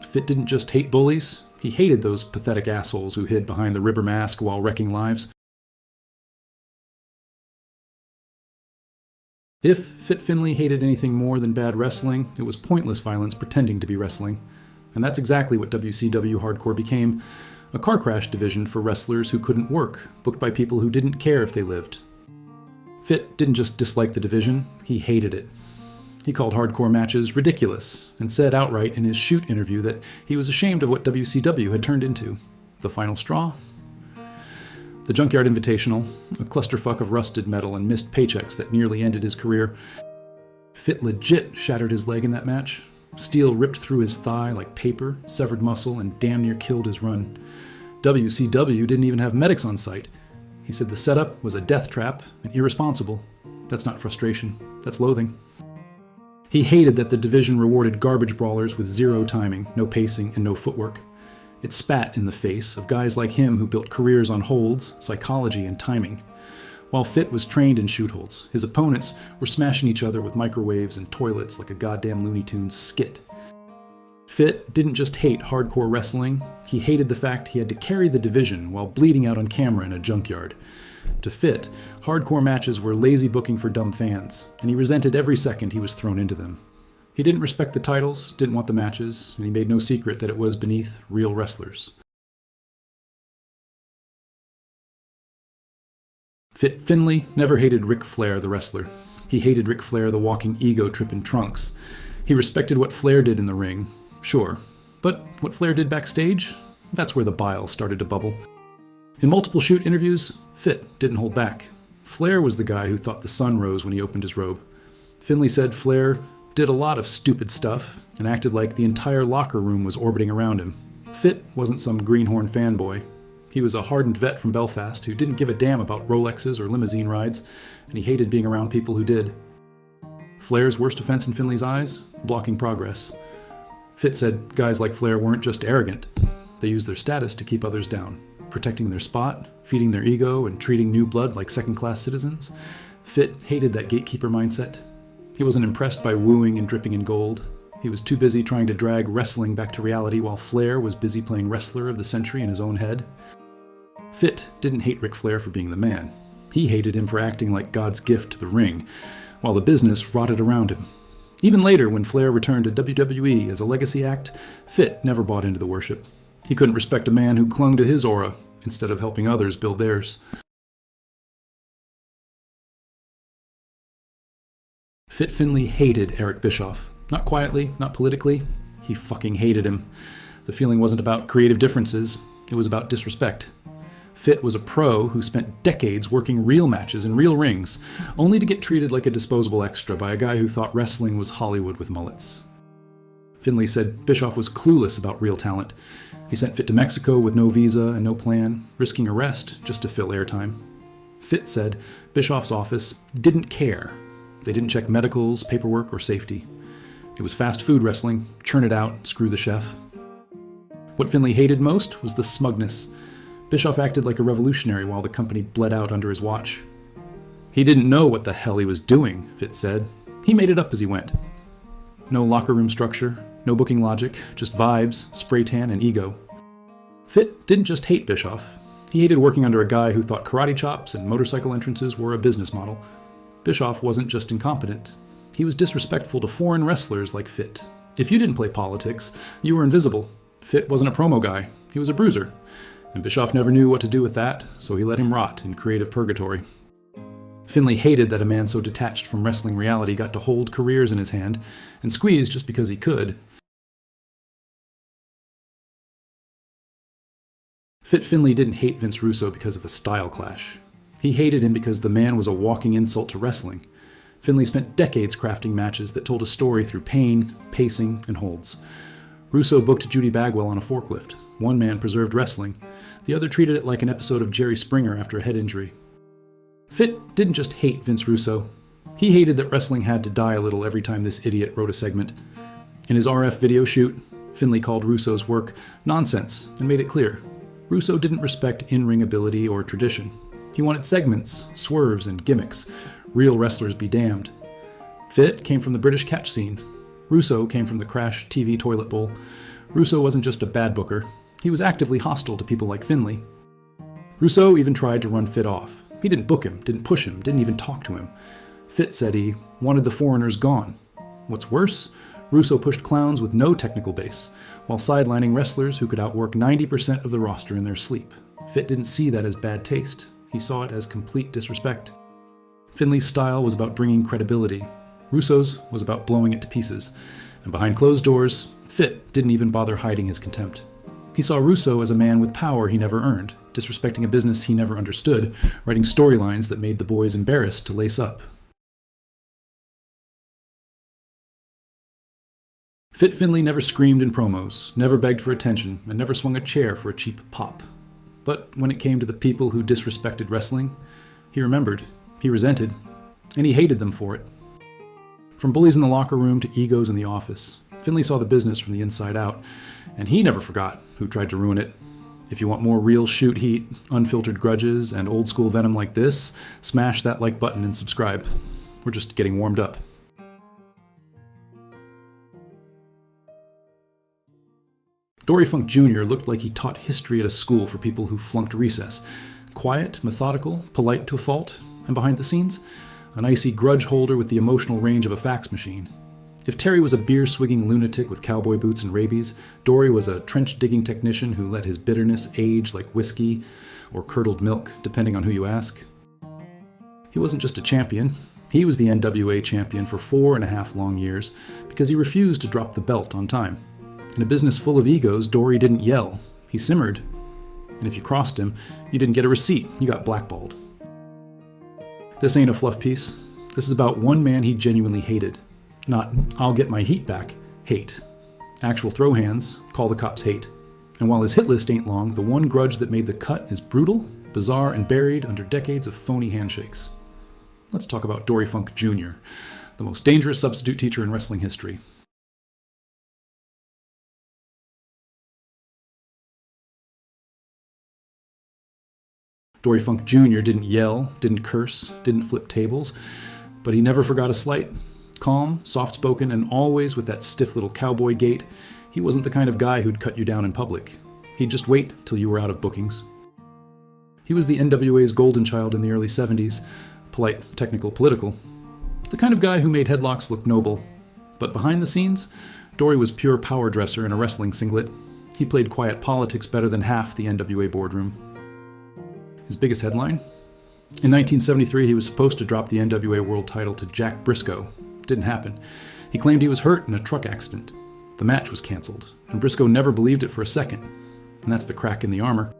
Fit didn't just hate bullies, he hated those pathetic assholes who hid behind the rubber mask while wrecking lives. If Fit Finlay hated anything more than bad wrestling, it was pointless violence pretending to be wrestling. And that's exactly what WCW Hardcore became, a car crash division for wrestlers who couldn't work, booked by people who didn't care if they lived. Fit didn't just dislike the division, he hated it. He called hardcore matches ridiculous, and said outright in his Shoot interview that he was ashamed of what WCW had turned into. The final straw? The Junkyard Invitational, a clusterfuck of rusted metal and missed paychecks that nearly ended his career. Fit legit shattered his leg in that match. Steel ripped through his thigh like paper, severed muscle, and damn near killed his run. WCW didn't even have medics on site. He said the setup was a death trap and irresponsible. That's not frustration, that's loathing. He hated that the division rewarded garbage brawlers with zero timing, no pacing, and no footwork. It spat in the face of guys like him who built careers on holds, psychology, and timing. While Fit was trained in shoot holds, his opponents were smashing each other with microwaves and toilets like a goddamn Looney Tunes skit. Fit didn't just hate hardcore wrestling, he hated the fact he had to carry the division while bleeding out on camera in a junkyard. To Fit, hardcore matches were lazy booking for dumb fans, and he resented every second he was thrown into them. He didn't respect the titles, didn't want the matches, and he made no secret that it was beneath real wrestlers. Fit Finlay never hated Ric Flair the wrestler. He hated Ric Flair the walking ego trip in trunks. He respected what Flair did in the ring, sure, but what Flair did backstage? That's where the bile started to bubble. In multiple Shoot interviews, Fit didn't hold back. Flair was the guy who thought the sun rose when he opened his robe. Finlay said Flair did a lot of stupid stuff and acted like the entire locker room was orbiting around him. Fit wasn't some greenhorn fanboy. He was a hardened vet from Belfast who didn't give a damn about Rolexes or limousine rides, and he hated being around people who did. Flair's worst offense in Finlay's eyes? Blocking progress. Fit said guys like Flair weren't just arrogant. They used their status to keep others down, protecting their spot, feeding their ego, and treating new blood like second-class citizens. Fit hated that gatekeeper mindset. He wasn't impressed by wooing and dripping in gold. He was too busy trying to drag wrestling back to reality while Flair was busy playing wrestler of the century in his own head. Fit didn't hate Ric Flair for being the man. He hated him for acting like God's gift to the ring, while the business rotted around him. Even later, when Flair returned to WWE as a legacy act, Fit never bought into the worship. He couldn't respect a man who clung to his aura instead of helping others build theirs. Fit Finlay hated Eric Bischoff. Not quietly, not politically. He fucking hated him. The feeling wasn't about creative differences. It was about disrespect. Fit was a pro who spent decades working real matches in real rings, only to get treated like a disposable extra by a guy who thought wrestling was Hollywood with mullets. Finlay said Bischoff was clueless about real talent. He sent Fit to Mexico with no visa and no plan, risking arrest just to fill airtime. Fit said Bischoff's office didn't care. They didn't check medicals, paperwork, or safety. It was fast food wrestling, churn it out, screw the chef. What Finlay hated most was the smugness. Bischoff acted like a revolutionary while the company bled out under his watch. He didn't know what the hell he was doing, Fit said. He made it up as he went. No locker room structure, no booking logic, just vibes, spray tan, and ego. Fit didn't just hate Bischoff. He hated working under a guy who thought karate chops and motorcycle entrances were a business model. Bischoff wasn't just incompetent. He was disrespectful to foreign wrestlers like Fit. If you didn't play politics, you were invisible. Fit wasn't a promo guy. He was a bruiser. And Bischoff never knew what to do with that, so he let him rot in creative purgatory. Finlay hated that a man so detached from wrestling reality got to hold careers in his hand and squeeze just because he could. Fit Finlay didn't hate Vince Russo because of a style clash. He hated him because the man was a walking insult to wrestling. Finlay spent decades crafting matches that told a story through pain, pacing, and holds. Russo booked Judy Bagwell on a forklift. One man preserved wrestling. The other treated it like an episode of Jerry Springer after a head injury. Fit didn't just hate Vince Russo. He hated that wrestling had to die a little every time this idiot wrote a segment. In his RF video shoot, Finlay called Russo's work nonsense and made it clear. Russo didn't respect in-ring ability or tradition. He wanted segments, swerves, and gimmicks. Real wrestlers be damned. Fit came from the British catch scene. Russo came from the Crash TV toilet bowl. Russo wasn't just a bad booker. He was actively hostile to people like Finlay. Russo even tried to run Fit off. He didn't book him, didn't push him, didn't even talk to him. Fit said he wanted the foreigners gone. What's worse, Russo pushed clowns with no technical base, while sidelining wrestlers who could outwork 90% of the roster in their sleep. Fit didn't see that as bad taste. He saw it as complete disrespect. Finley's style was about bringing credibility. Russo's was about blowing it to pieces. And behind closed doors, Fit didn't even bother hiding his contempt. He saw Russo as a man with power he never earned, disrespecting a business he never understood, writing storylines that made the boys embarrassed to lace up. Fit Finley never screamed in promos, never begged for attention, and never swung a chair for a cheap pop. But when it came to the people who disrespected wrestling, he remembered, he resented, and he hated them for it. From bullies in the locker room to egos in the office, Finley saw the business from the inside out, and he never forgot who tried to ruin it. If you want more real shoot heat, unfiltered grudges, and old school venom like this, smash that like button and subscribe. We're just getting warmed up. Dory Funk Jr. looked like he taught history at a school for people who flunked recess. Quiet, methodical, polite to a fault, and behind the scenes, an icy grudge holder with the emotional range of a fax machine. If Terry was a beer-swigging lunatic with cowboy boots and rabies, Dory was a trench-digging technician who let his bitterness age like whiskey or curdled milk, depending on who you ask. He wasn't just a champion. He was the NWA champion for 4.5 long years because he refused to drop the belt on time. In a business full of egos, Dory didn't yell. He simmered. And if you crossed him, you didn't get a receipt. You got blackballed. This ain't a fluff piece. This is about one man he genuinely hated. Not, I'll get my heat back, hate. Actual throw hands, call the cops hate. And while his hit list ain't long, the one grudge that made the cut is brutal, bizarre, and buried under decades of phony handshakes. Let's talk about Dory Funk Jr., the most dangerous substitute teacher in wrestling history. Dory Funk Jr. didn't yell, didn't curse, didn't flip tables, but he never forgot a slight. Calm, soft-spoken, and always with that stiff little cowboy gait, he wasn't the kind of guy who'd cut you down in public. He'd just wait till you were out of bookings. He was the NWA's golden child in the early 70s, polite, technical, political. The kind of guy who made headlocks look noble. But behind the scenes, Dory was pure power dresser in a wrestling singlet. He played quiet politics better than half the NWA boardroom. His biggest headline? In 1973, he was supposed to drop the NWA World title to Jack Briscoe. Didn't happen. He claimed he was hurt in a truck accident. The match was canceled, and Briscoe never believed it for a second. And that's the crack in the armor.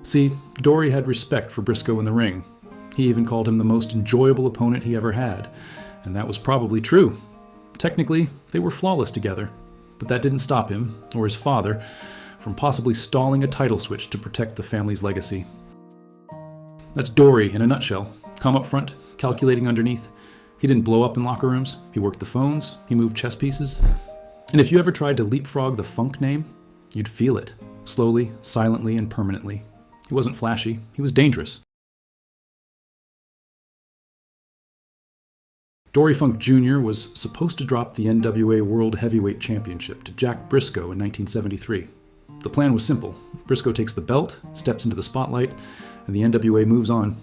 See, Dory had respect for Briscoe in the ring. He even called him the most enjoyable opponent he ever had. And that was probably true. Technically, they were flawless together. But that didn't stop him, or his father, from possibly stalling a title switch to protect the family's legacy. That's Dory in a nutshell. Calm up front, calculating underneath. He didn't blow up in locker rooms. He worked the phones. He moved chess pieces. And if you ever tried to leapfrog the Funk name, you'd feel it. Slowly, silently, and permanently. He wasn't flashy. He was dangerous. Dory Funk Jr. was supposed to drop the NWA World Heavyweight Championship to Jack Briscoe in 1973. The plan was simple. Briscoe takes the belt, steps into the spotlight, and the NWA moves on.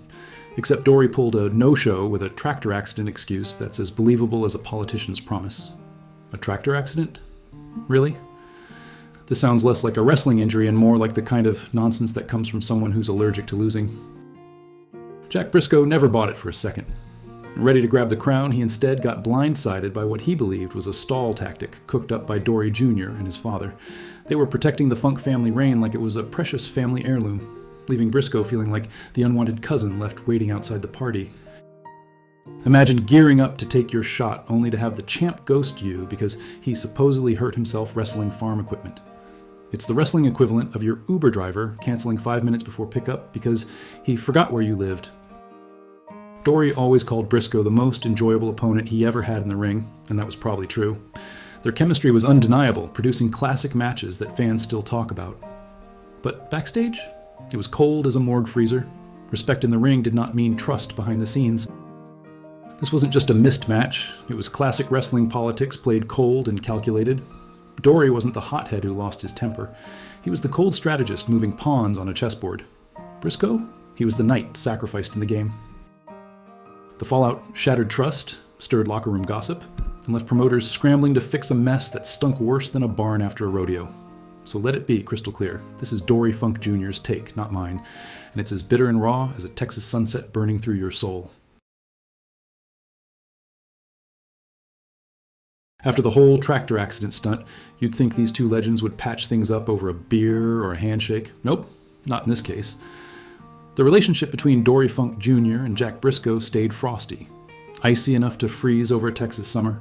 Except Dory pulled a no-show with a tractor accident excuse that's as believable as a politician's promise. A tractor accident? Really? This sounds less like a wrestling injury and more like the kind of nonsense that comes from someone who's allergic to losing. Jack Briscoe never bought it for a second. Ready to grab the crown, he instead got blindsided by what he believed was a stall tactic cooked up by Dory Jr. and his father. They were protecting the Funk family reign like it was a precious family heirloom, leaving Briscoe feeling like the unwanted cousin left waiting outside the party. Imagine gearing up to take your shot only to have the champ ghost you because he supposedly hurt himself wrestling farm equipment. It's the wrestling equivalent of your Uber driver canceling 5 minutes before pickup because he forgot where you lived. Dory always called Briscoe the most enjoyable opponent he ever had in the ring, and that was probably true. Their chemistry was undeniable, producing classic matches that fans still talk about. But backstage? It was cold as a morgue freezer. Respect in the ring did not mean trust behind the scenes. This wasn't just a missed match. It was classic wrestling politics played cold and calculated. Dory wasn't the hothead who lost his temper. He was the cold strategist moving pawns on a chessboard. Briscoe? He was the knight sacrificed in the game. The fallout shattered trust, stirred locker room gossip, and left promoters scrambling to fix a mess that stunk worse than a barn after a rodeo. So let it be crystal clear. This is Dory Funk Jr.'s take, not mine, and it's as bitter and raw as a Texas sunset burning through your soul. After the whole tractor accident stunt, you'd think these two legends would patch things up over a beer or a handshake. Nope, not in this case. The relationship between Dory Funk Jr. and Jack Briscoe stayed frosty. Icy enough to freeze over a Texas summer,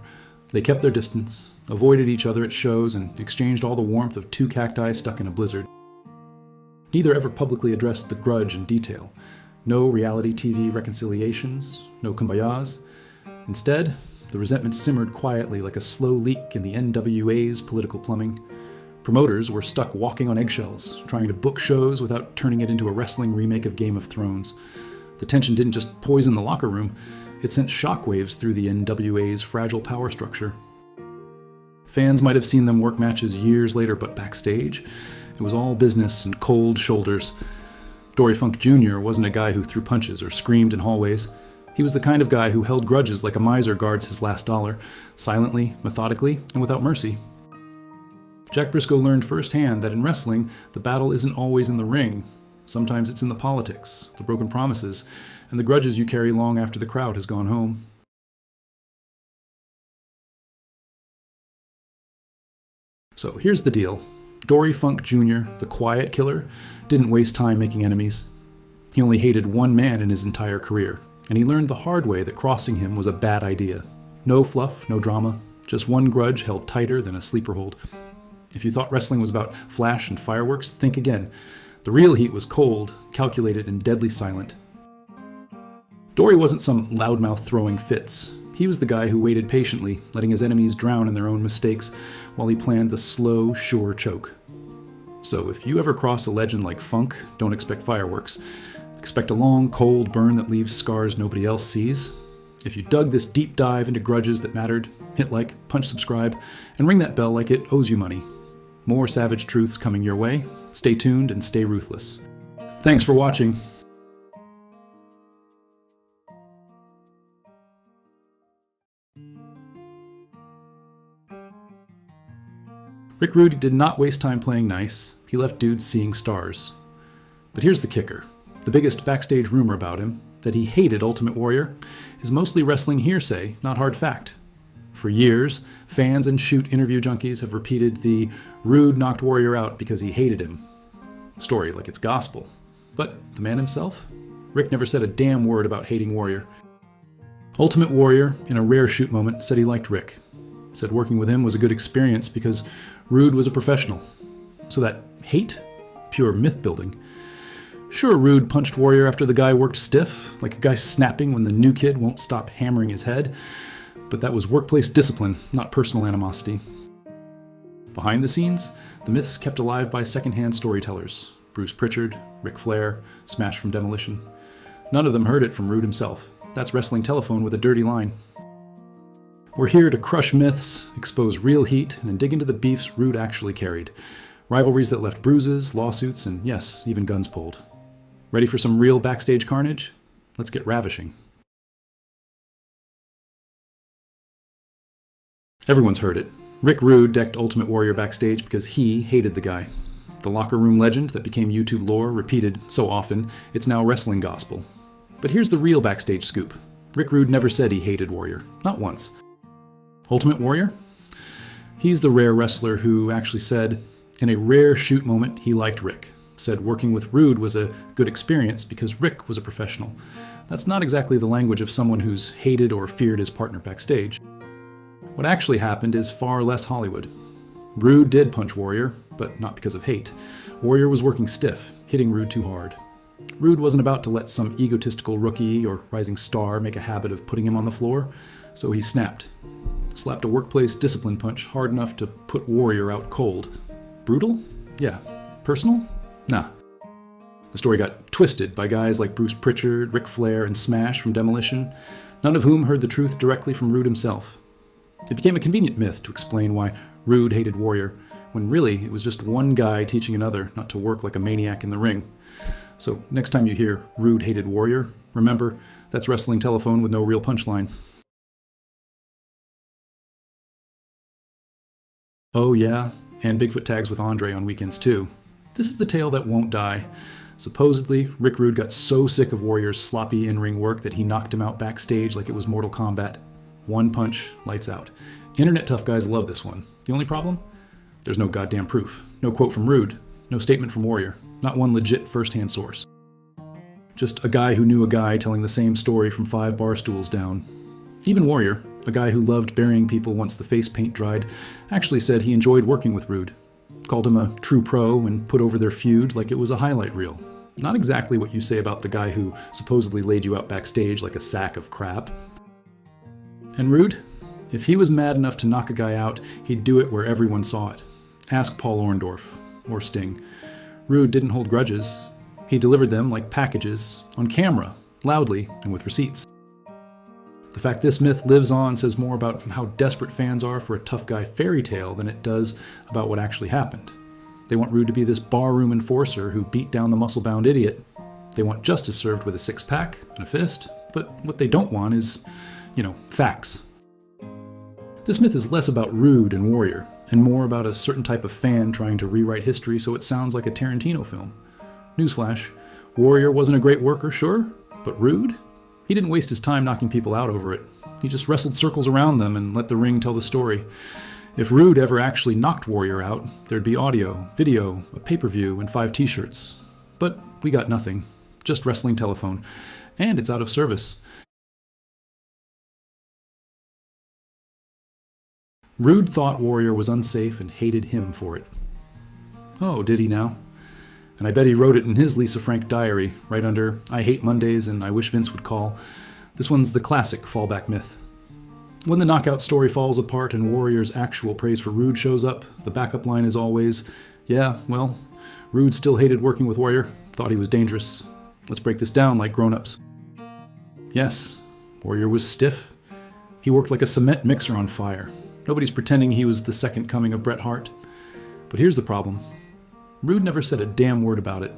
they kept their distance, avoided each other at shows, and exchanged all the warmth of two cacti stuck in a blizzard. Neither ever publicly addressed the grudge in detail. No reality TV reconciliations, no kumbayas. Instead, the resentment simmered quietly like a slow leak in the NWA's political plumbing. Promoters were stuck walking on eggshells, trying to book shows without turning it into a wrestling remake of Game of Thrones. The tension didn't just poison the locker room, it sent shockwaves through the NWA's fragile power structure. Fans might have seen them work matches years later, but backstage, it was all business and cold shoulders. Dory Funk Jr. wasn't a guy who threw punches or screamed in hallways. He was the kind of guy who held grudges like a miser guards his last dollar, silently, methodically, and without mercy. Jack Briscoe learned firsthand that in wrestling, the battle isn't always in the ring. Sometimes it's in the politics, the broken promises, and the grudges you carry long after the crowd has gone home. So here's the deal. Dory Funk Jr., the quiet killer, didn't waste time making enemies. He only hated one man in his entire career, and he learned the hard way that crossing him was a bad idea. No fluff, no drama, just one grudge held tighter than a sleeper hold. If you thought wrestling was about flash and fireworks, think again. The real heat was cold, calculated, and deadly silent. Dory wasn't some loudmouth throwing fits. He was the guy who waited patiently, letting his enemies drown in their own mistakes while he planned the slow, sure choke. So if you ever cross a legend like Funk, don't expect fireworks. Expect a long, cold burn that leaves scars nobody else sees. If you dug this deep dive into grudges that mattered, hit like, punch subscribe, and ring that bell like it owes you money. More savage truths coming your way. Stay tuned and stay ruthless. Thanks for watching. Rick Rude did not waste time playing nice. He left dudes seeing stars. But here's the kicker. The biggest backstage rumor about him, that he hated Ultimate Warrior, is mostly wrestling hearsay, not hard fact. For years, fans and shoot interview junkies have repeated the Rude knocked Warrior out because he hated him story like it's gospel. But the man himself? Rick never said a damn word about hating Warrior. Ultimate Warrior, in a rare shoot moment, said he liked Rick. Said working with him was a good experience because Rude was a professional. So that hate? Pure myth building. Sure, Rude punched Warrior after the guy worked stiff, like a guy snapping when the new kid won't stop hammering his head. But that was workplace discipline, not personal animosity. Behind the scenes, the myths kept alive by secondhand storytellers. Bruce Pritchard, Ric Flair, Smash from Demolition. None of them heard it from Rude himself. That's wrestling telephone with a dirty line. We're here to crush myths, expose real heat, and dig into the beefs Rude actually carried. Rivalries that left bruises, lawsuits, and yes, even guns pulled. Ready for some real backstage carnage? Let's get ravishing. Everyone's heard it. Rick Rude decked Ultimate Warrior backstage because he hated the guy. The locker room legend that became YouTube lore repeated so often, it's now wrestling gospel. But here's the real backstage scoop. Rick Rude never said he hated Warrior. Not once. Ultimate Warrior? He's the rare wrestler who actually said, in a rare shoot moment, he liked Rick. Said working with Rude was a good experience because Rick was a professional. That's not exactly the language of someone who's hated or feared his partner backstage. What actually happened is far less Hollywood. Rude did punch Warrior, but not because of hate. Warrior was working stiff, hitting Rude too hard. Rude wasn't about to let some egotistical rookie or rising star make a habit of putting him on the floor, so he snapped. Slapped a workplace discipline punch hard enough to put Warrior out cold. Brutal? Yeah. Personal? Nah. The story got twisted by guys like Bruce Pritchard, Ric Flair, and Smash from Demolition, none of whom heard the truth directly from Rude himself. It became a convenient myth to explain why Rude hated Warrior, when really it was just one guy teaching another not to work like a maniac in the ring. So next time you hear Rude hated Warrior, Remember, that's Wrestling Telephone with no real punchline. Oh yeah, and Bigfoot tags with Andre on weekends too. This is the tale that won't die. Supposedly, Rick Rude got so sick of Warrior's sloppy in-ring work that he knocked him out backstage like it was Mortal Kombat. One punch, lights out. Internet tough guys love this one. The only problem? There's no goddamn proof. No quote from Rude. No statement from Warrior. Not one legit first-hand source. Just a guy who knew a guy telling the same story from 5 bar stools down. Even Warrior, a guy who loved burying people once the face paint dried, actually said he enjoyed working with Rude. Called him a true pro and put over their feud like it was a highlight reel. Not exactly what you say about the guy who supposedly laid you out backstage like a sack of crap. And Rude? If he was mad enough to knock a guy out, he'd do it where everyone saw it. Ask Paul Orndorff, or Sting. Rude didn't hold grudges. He delivered them like packages, on camera, loudly, and with receipts. The fact this myth lives on says more about how desperate fans are for a tough guy fairy tale than it does about what actually happened. They want Rude to be this barroom enforcer who beat down the muscle-bound idiot. They want justice served with a six-pack and a fist, but what they don't want is, facts. This myth is less about Rude and Warrior, and more about a certain type of fan trying to rewrite history so it sounds like a Tarantino film. Newsflash, Warrior wasn't a great worker, sure, but Rude? He didn't waste his time knocking people out over it. He just wrestled circles around them and let the ring tell the story. If Rude ever actually knocked Warrior out, there'd be audio, video, a pay-per-view, and 5 t-shirts. But we got nothing. Just Wrestling Telephone. And it's out of service. Rude thought Warrior was unsafe and hated him for it. Oh, did he now? And I bet he wrote it in his Lisa Frank diary, right under I hate Mondays and I wish Vince would call. This one's the classic fallback myth. When the knockout story falls apart and Warrior's actual praise for Rude shows up, the backup line is always, yeah, well, Rude still hated working with Warrior, thought he was dangerous. Let's break this down like grown-ups. Yes, Warrior was stiff. He worked like a cement mixer on fire. Nobody's pretending he was the second coming of Bret Hart. But here's the problem. Rude never said a damn word about it.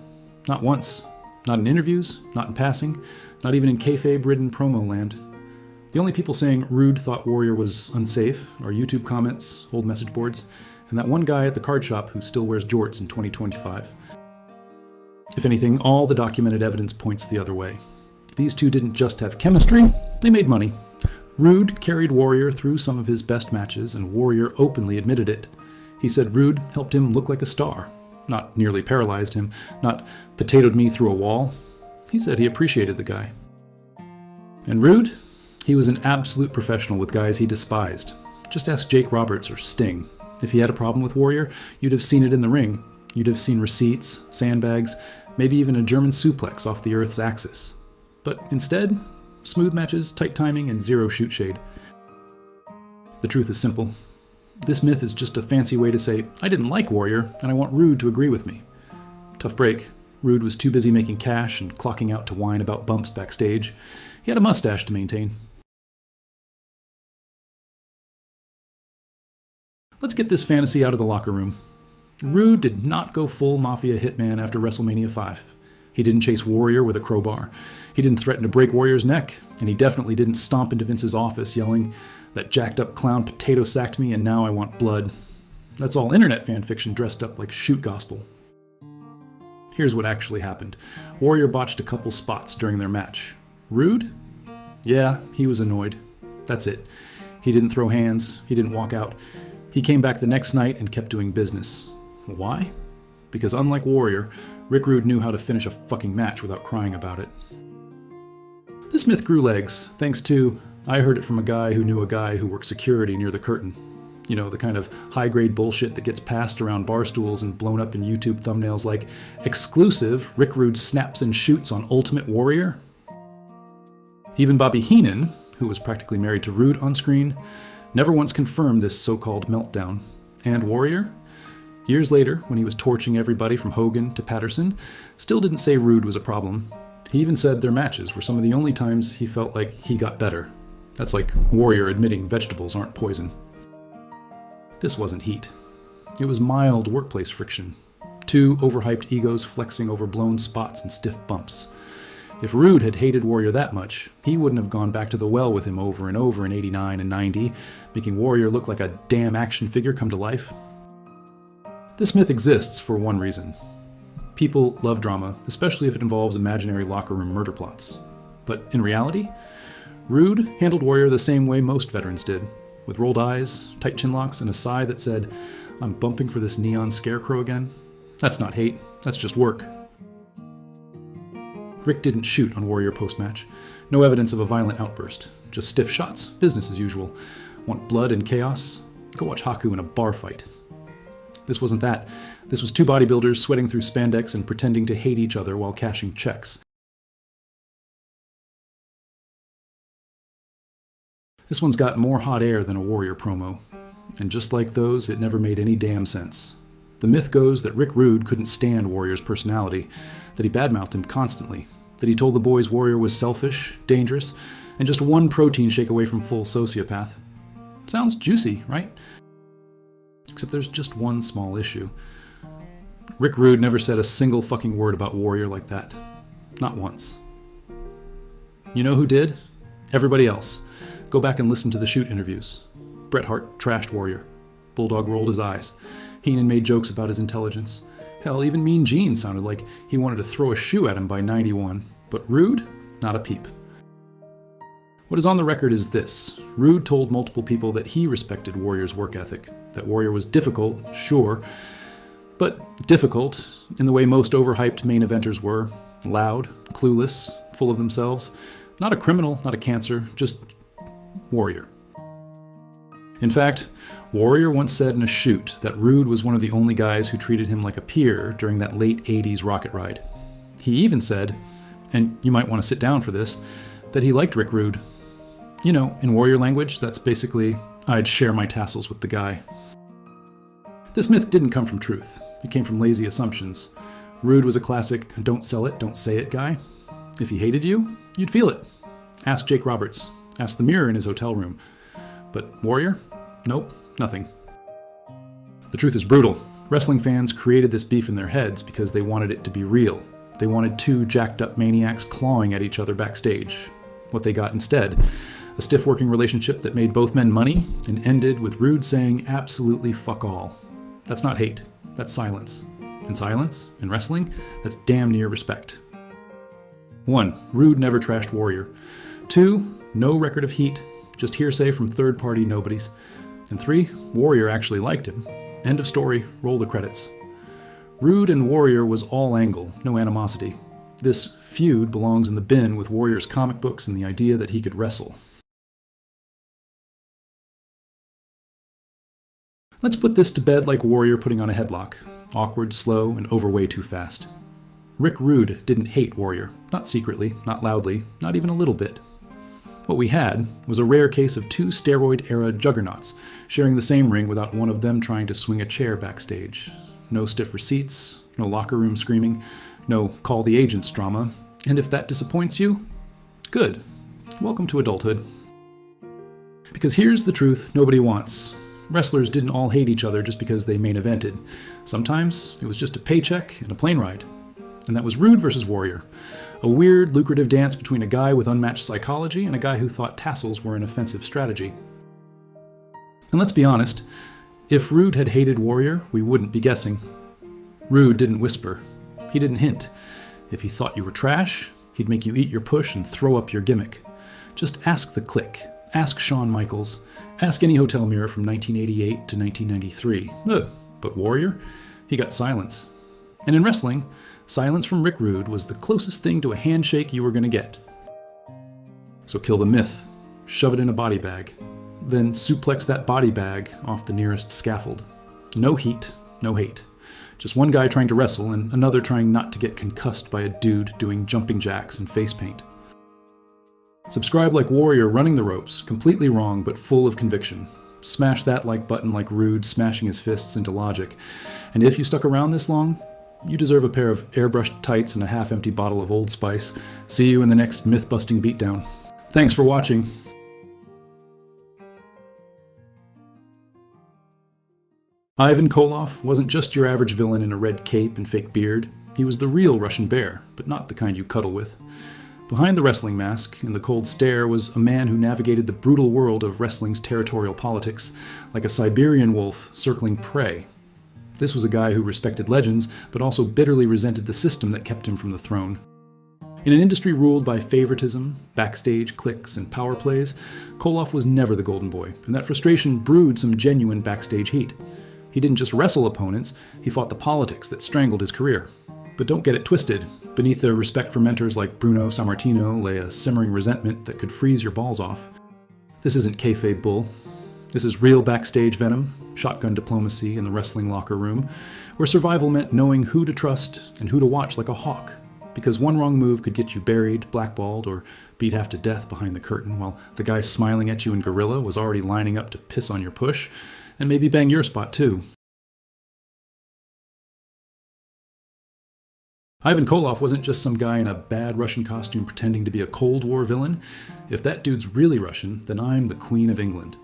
Not once. Not in interviews, not in passing, not even in kayfabe-ridden promo land. The only people saying Rude thought Warrior was unsafe are YouTube comments, old message boards, and that one guy at the card shop who still wears jorts in 2025. If anything, all the documented evidence points the other way. These two didn't just have chemistry, they made money. Rude carried Warrior through some of his best matches, and Warrior openly admitted it. He said Rude helped him look like a star. Not nearly paralyzed him, not potatoed me through a wall. He said he appreciated the guy. And Rude? He was an absolute professional with guys he despised. Just ask Jake Roberts or Sting. If he had a problem with Warrior, you'd have seen it in the ring. You'd have seen receipts, sandbags, maybe even a German suplex off the Earth's axis. But instead, smooth matches, tight timing, and zero shoot shade. The truth is simple. This myth is just a fancy way to say, I didn't like Warrior, and I want Rude to agree with me. Tough break. Rude was too busy making cash and clocking out to whine about bumps backstage. He had a mustache to maintain. Let's get this fantasy out of the locker room. Rude did not go full Mafia hitman after WrestleMania 5. He didn't chase Warrior with a crowbar. He didn't threaten to break Warrior's neck, and he definitely didn't stomp into Vince's office yelling, that jacked up clown potato sacked me and now I want blood. That's all internet fanfiction dressed up like shoot gospel. Here's what actually happened. Warrior botched a couple spots during their match. Rude? Yeah, he was annoyed. That's it. He didn't throw hands. He didn't walk out. He came back the next night and kept doing business. Why? Because unlike Warrior, Rick Rude knew how to finish a fucking match without crying about it. This myth grew legs, thanks to, I heard it from a guy who knew a guy who worked security near the curtain. You know, the kind of high-grade bullshit that gets passed around bar stools and blown up in YouTube thumbnails like, exclusive, Rick Rude snaps and shoots on Ultimate Warrior. Even Bobby Heenan, who was practically married to Rude on screen, never once confirmed this so-called meltdown. And Warrior? Years later, when he was torching everybody from Hogan to Patterson, still didn't say Rude was a problem. He even said their matches were some of the only times he felt like he got better. That's like Warrior admitting vegetables aren't poison. This wasn't heat. It was mild workplace friction. Two overhyped egos flexing over blown spots and stiff bumps. If Rude had hated Warrior that much, he wouldn't have gone back to the well with him over and over in 89 and 90, making Warrior look like a damn action figure come to life. This myth exists for one reason. People love drama, especially if it involves imaginary locker room murder plots. But in reality, Rude handled Warrior the same way most veterans did, with rolled eyes, tight chin locks, and a sigh that said, "I'm bumping for this neon scarecrow again." That's not hate, that's just work. Rick didn't shoot on Warrior post-match. No evidence of a violent outburst. Just stiff shots, business as usual. Want blood and chaos? Go watch Haku in a bar fight. This wasn't that. This was two bodybuilders sweating through spandex and pretending to hate each other while cashing checks. This one's got more hot air than a Warrior promo. And just like those, it never made any damn sense. The myth goes that Rick Rude couldn't stand Warrior's personality, that he badmouthed him constantly, that he told the boys Warrior was selfish, dangerous, and just one protein shake away from full sociopath. Sounds juicy, right? Except there's just one small issue. Rick Rude never said a single fucking word about Warrior like that. Not once. You know who did? Everybody else. Go back and listen to the shoot interviews. Bret Hart trashed Warrior. Bulldog rolled his eyes. Heenan made jokes about his intelligence. Hell, even Mean Gene sounded like he wanted to throw a shoe at him by 91. But Rude? Not a peep. What is on the record is this. Rude told multiple people that he respected Warrior's work ethic, that Warrior was difficult, sure, but difficult in the way most overhyped main eventers were. Loud, clueless, full of themselves. Not a criminal, not a cancer, just Warrior. In fact, Warrior once said in a shoot that Rude was one of the only guys who treated him like a peer during that late 80s rocket ride. He even said, and you might want to sit down for this, that he liked Rick Rude. You know, in Warrior language, that's basically, I'd share my tassels with the guy. This myth didn't come from truth. It came from lazy assumptions. Rude was a classic don't sell it, don't say it guy. If he hated you, you'd feel it. Ask Jake Roberts. Ask the mirror in his hotel room. But Warrior? Nope, nothing. The truth is brutal. Wrestling fans created this beef in their heads because they wanted it to be real. They wanted two jacked up maniacs clawing at each other backstage. What they got instead? A stiff working relationship that made both men money and ended with Rude saying absolutely fuck all. That's not hate, that's silence. And silence, in wrestling, that's damn near respect. 1. Rude never trashed Warrior. 2. No record of heat, just hearsay from third-party nobodies. And 3. Warrior actually liked him. End of story, roll the credits. Rude and Warrior was all angle, no animosity. This feud belongs in the bin with Warrior's comic books and the idea that he could wrestle. Let's put this to bed like Warrior putting on a headlock. Awkward, slow, and over way too fast. Rick Rude didn't hate Warrior. Not secretly, not loudly, not even a little bit. What we had was a rare case of two steroid-era juggernauts sharing the same ring without one of them trying to swing a chair backstage. No stiff receipts, no locker room screaming, no call the agents drama. And if that disappoints you, good. Welcome to adulthood. Because here's the truth nobody wants. Wrestlers didn't all hate each other just because they main evented. Sometimes it was just a paycheck and a plane ride. And that was Rude versus Warrior. A weird, lucrative dance between a guy with unmatched psychology and a guy who thought tassels were an offensive strategy. And let's be honest, if Rude had hated Warrior, we wouldn't be guessing. Rude didn't whisper. He didn't hint. If he thought you were trash, he'd make you eat your push and throw up your gimmick. Just ask the Clique. Ask Shawn Michaels. Ask any hotel mirror from 1988 to 1993. But Warrior? He got silence. And in wrestling, silence from Rick Rude was the closest thing to a handshake you were going to get. So kill the myth. Shove it in a body bag. Then suplex that body bag off the nearest scaffold. No heat, no hate. Just one guy trying to wrestle and another trying not to get concussed by a dude doing jumping jacks and face paint. Subscribe like Warrior running the ropes, completely wrong but full of conviction. Smash that like button like Rude smashing his fists into logic. And if you stuck around this long, you deserve a pair of airbrushed tights and a half-empty bottle of Old Spice. See you in the next myth-busting beatdown. Thanks for watching. Ivan Koloff wasn't just your average villain in a red cape and fake beard. He was the real Russian bear, but not the kind you cuddle with. Behind the wrestling mask, in the cold stare, was a man who navigated the brutal world of wrestling's territorial politics, like a Siberian wolf circling prey. This was a guy who respected legends, but also bitterly resented the system that kept him from the throne. In an industry ruled by favoritism, backstage cliques, and power plays, Koloff was never the golden boy, and that frustration brewed some genuine backstage heat. He didn't just wrestle opponents, he fought the politics that strangled his career. But don't get it twisted. Beneath the respect for mentors like Bruno Sammartino lay a simmering resentment that could freeze your balls off. This isn't kayfabe bull. This is real backstage venom, shotgun diplomacy in the wrestling locker room, where survival meant knowing who to trust and who to watch like a hawk, because one wrong move could get you buried, blackballed, or beat half to death behind the curtain, while the guy smiling at you in Gorilla was already lining up to piss on your push, and maybe bang your spot too. Ivan Koloff wasn't just some guy in a bad Russian costume pretending to be a Cold War villain. If that dude's really Russian, then I'm the Queen of England.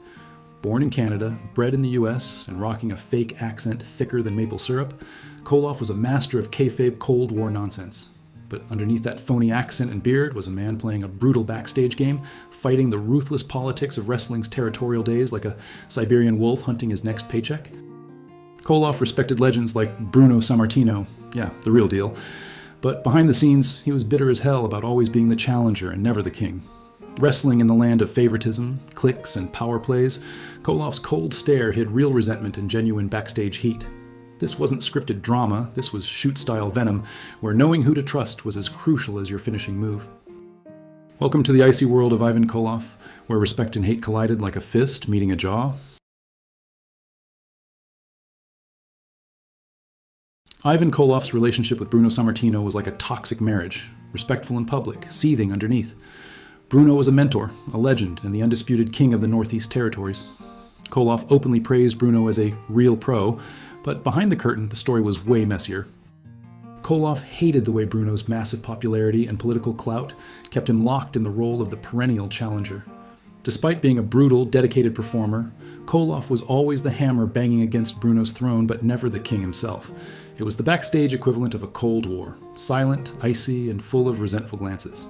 Born in Canada, bred in the US, and rocking a fake accent thicker than maple syrup, Koloff was a master of kayfabe Cold War nonsense. But underneath that phony accent and beard was a man playing a brutal backstage game, fighting the ruthless politics of wrestling's territorial days like a Siberian wolf hunting his next paycheck. Koloff respected legends like Bruno Sammartino, yeah, the real deal. But behind the scenes, he was bitter as hell about always being the challenger and never the king. Wrestling in the land of favoritism, cliques, and power plays, Koloff's cold stare hid real resentment and genuine backstage heat. This wasn't scripted drama, this was shoot-style venom, where knowing who to trust was as crucial as your finishing move. Welcome to the icy world of Ivan Koloff, where respect and hate collided like a fist meeting a jaw. Ivan Koloff's relationship with Bruno Sammartino was like a toxic marriage, respectful in public, seething underneath. Bruno was a mentor, a legend, and the undisputed king of the Northeast Territories. Koloff openly praised Bruno as a real pro, but behind the curtain, the story was way messier. Koloff hated the way Bruno's massive popularity and political clout kept him locked in the role of the perennial challenger. Despite being a brutal, dedicated performer, Koloff was always the hammer banging against Bruno's throne, but never the king himself. It was the backstage equivalent of a Cold War, silent, icy, and full of resentful glances.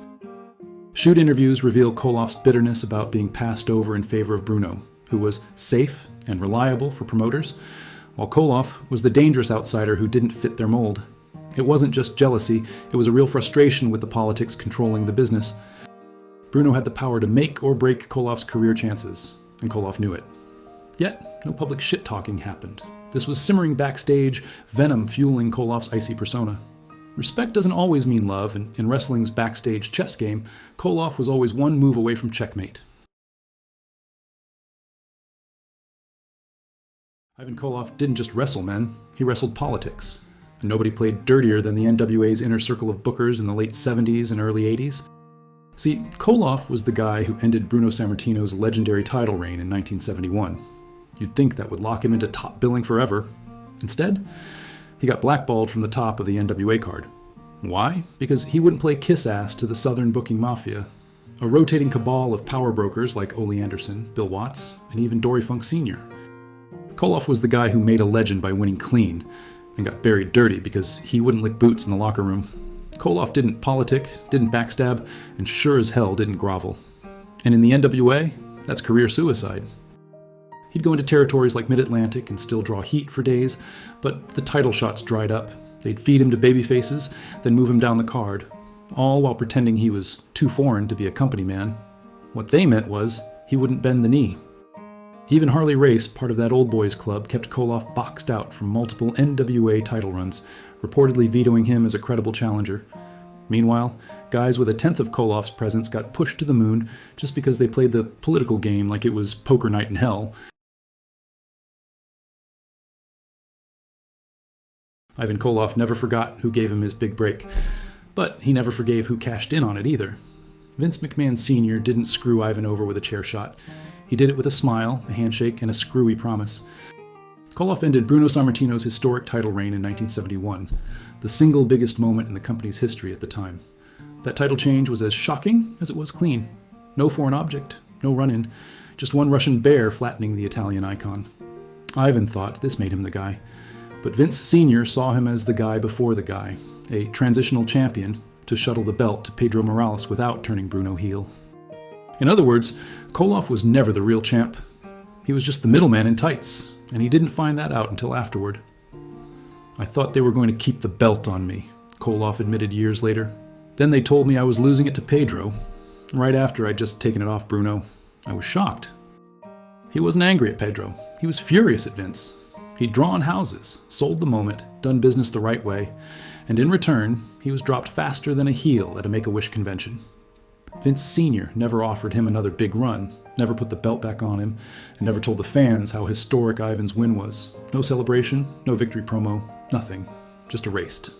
Shoot interviews reveal Koloff's bitterness about being passed over in favor of Bruno, who was safe and reliable for promoters, while Koloff was the dangerous outsider who didn't fit their mold. It wasn't just jealousy, it was a real frustration with the politics controlling the business. Bruno had the power to make or break Koloff's career chances, and Koloff knew it. Yet, no public shit-talking happened. This was simmering backstage, venom fueling Koloff's icy persona. Respect doesn't always mean love, and in wrestling's backstage chess game, Koloff was always one move away from checkmate. Ivan Koloff didn't just wrestle men, he wrestled politics. And nobody played dirtier than the NWA's inner circle of bookers in the late 70s and early 80s. See, Koloff was the guy who ended Bruno Sammartino's legendary title reign in 1971. You'd think that would lock him into top billing forever. Instead, he got blackballed from the top of the NWA card. Why? Because he wouldn't play kiss-ass to the Southern booking mafia, a rotating cabal of power brokers like Ole Anderson, Bill Watts, and even Dory Funk Sr. Koloff was the guy who made a legend by winning clean, and got buried dirty because he wouldn't lick boots in the locker room. Koloff didn't politic, didn't backstab, and sure as hell didn't grovel. And in the NWA, that's career suicide. He'd go into territories like Mid-Atlantic and still draw heat for days, but the title shots dried up. They'd feed him to babyfaces, then move him down the card, all while pretending he was too foreign to be a company man. What they meant was, he wouldn't bend the knee. Even Harley Race, part of that old boys club, kept Koloff boxed out from multiple NWA title runs, reportedly vetoing him as a credible challenger. Meanwhile, guys with a tenth of Koloff's presence got pushed to the moon just because they played the political game like it was poker night in hell. Ivan Koloff never forgot who gave him his big break, but he never forgave who cashed in on it either. Vince McMahon Sr. didn't screw Ivan over with a chair shot. He did it with a smile, a handshake, and a screwy promise. Koloff ended Bruno Sammartino's historic title reign in 1971, the single biggest moment in the company's history at the time. That title change was as shocking as it was clean. No foreign object, no run-in, just one Russian bear flattening the Italian icon. Ivan thought this made him the guy, but Vince Sr. saw him as the guy before the guy, a transitional champion, to shuttle the belt to Pedro Morales without turning Bruno heel. In other words, Koloff was never the real champ. He was just the middleman in tights, and he didn't find that out until afterward. "I thought they were going to keep the belt on me," Koloff admitted years later. "Then they told me I was losing it to Pedro, right after I'd just taken it off Bruno. I was shocked." He wasn't angry at Pedro. He was furious at Vince. He'd drawn houses, sold the moment, done business the right way, and in return, he was dropped faster than a heel at a Make-A-Wish convention. Vince Sr. never offered him another big run, never put the belt back on him, and never told the fans how historic Ivan's win was. No celebration, no victory promo, nothing. Just erased.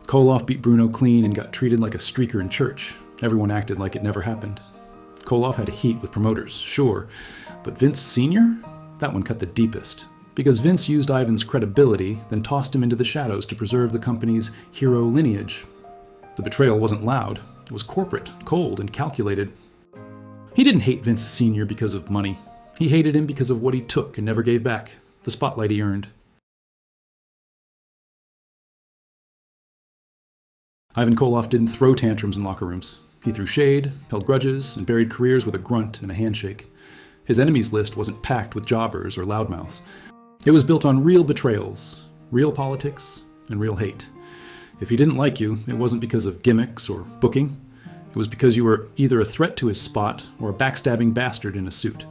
Koloff beat Bruno clean and got treated like a streaker in church. Everyone acted like it never happened. Koloff had heat with promoters, sure, but Vince Sr.? That one cut the deepest. Because Vince used Ivan's credibility, then tossed him into the shadows to preserve the company's hero lineage. The betrayal wasn't loud. It was corporate, cold, and calculated. He didn't hate Vince Sr. because of money. He hated him because of what he took and never gave back, the spotlight he earned. Ivan Koloff didn't throw tantrums in locker rooms. He threw shade, held grudges, and buried careers with a grunt and a handshake. His enemies list wasn't packed with jobbers or loudmouths. It was built on real betrayals, real politics, and real hate. If he didn't like you, it wasn't because of gimmicks or booking. It was because you were either a threat to his spot or a backstabbing bastard in a suit.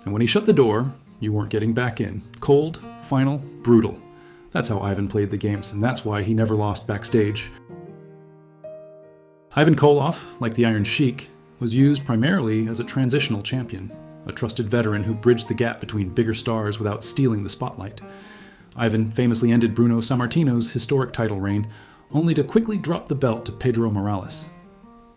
And when he shut the door, you weren't getting back in. Cold, final, brutal. That's how Ivan played the games, and that's why he never lost backstage. Ivan Koloff, like the Iron Sheik, was used primarily as a transitional champion, a trusted veteran who bridged the gap between bigger stars without stealing the spotlight. Ivan famously ended Bruno Sammartino's historic title reign, only to quickly drop the belt to Pedro Morales.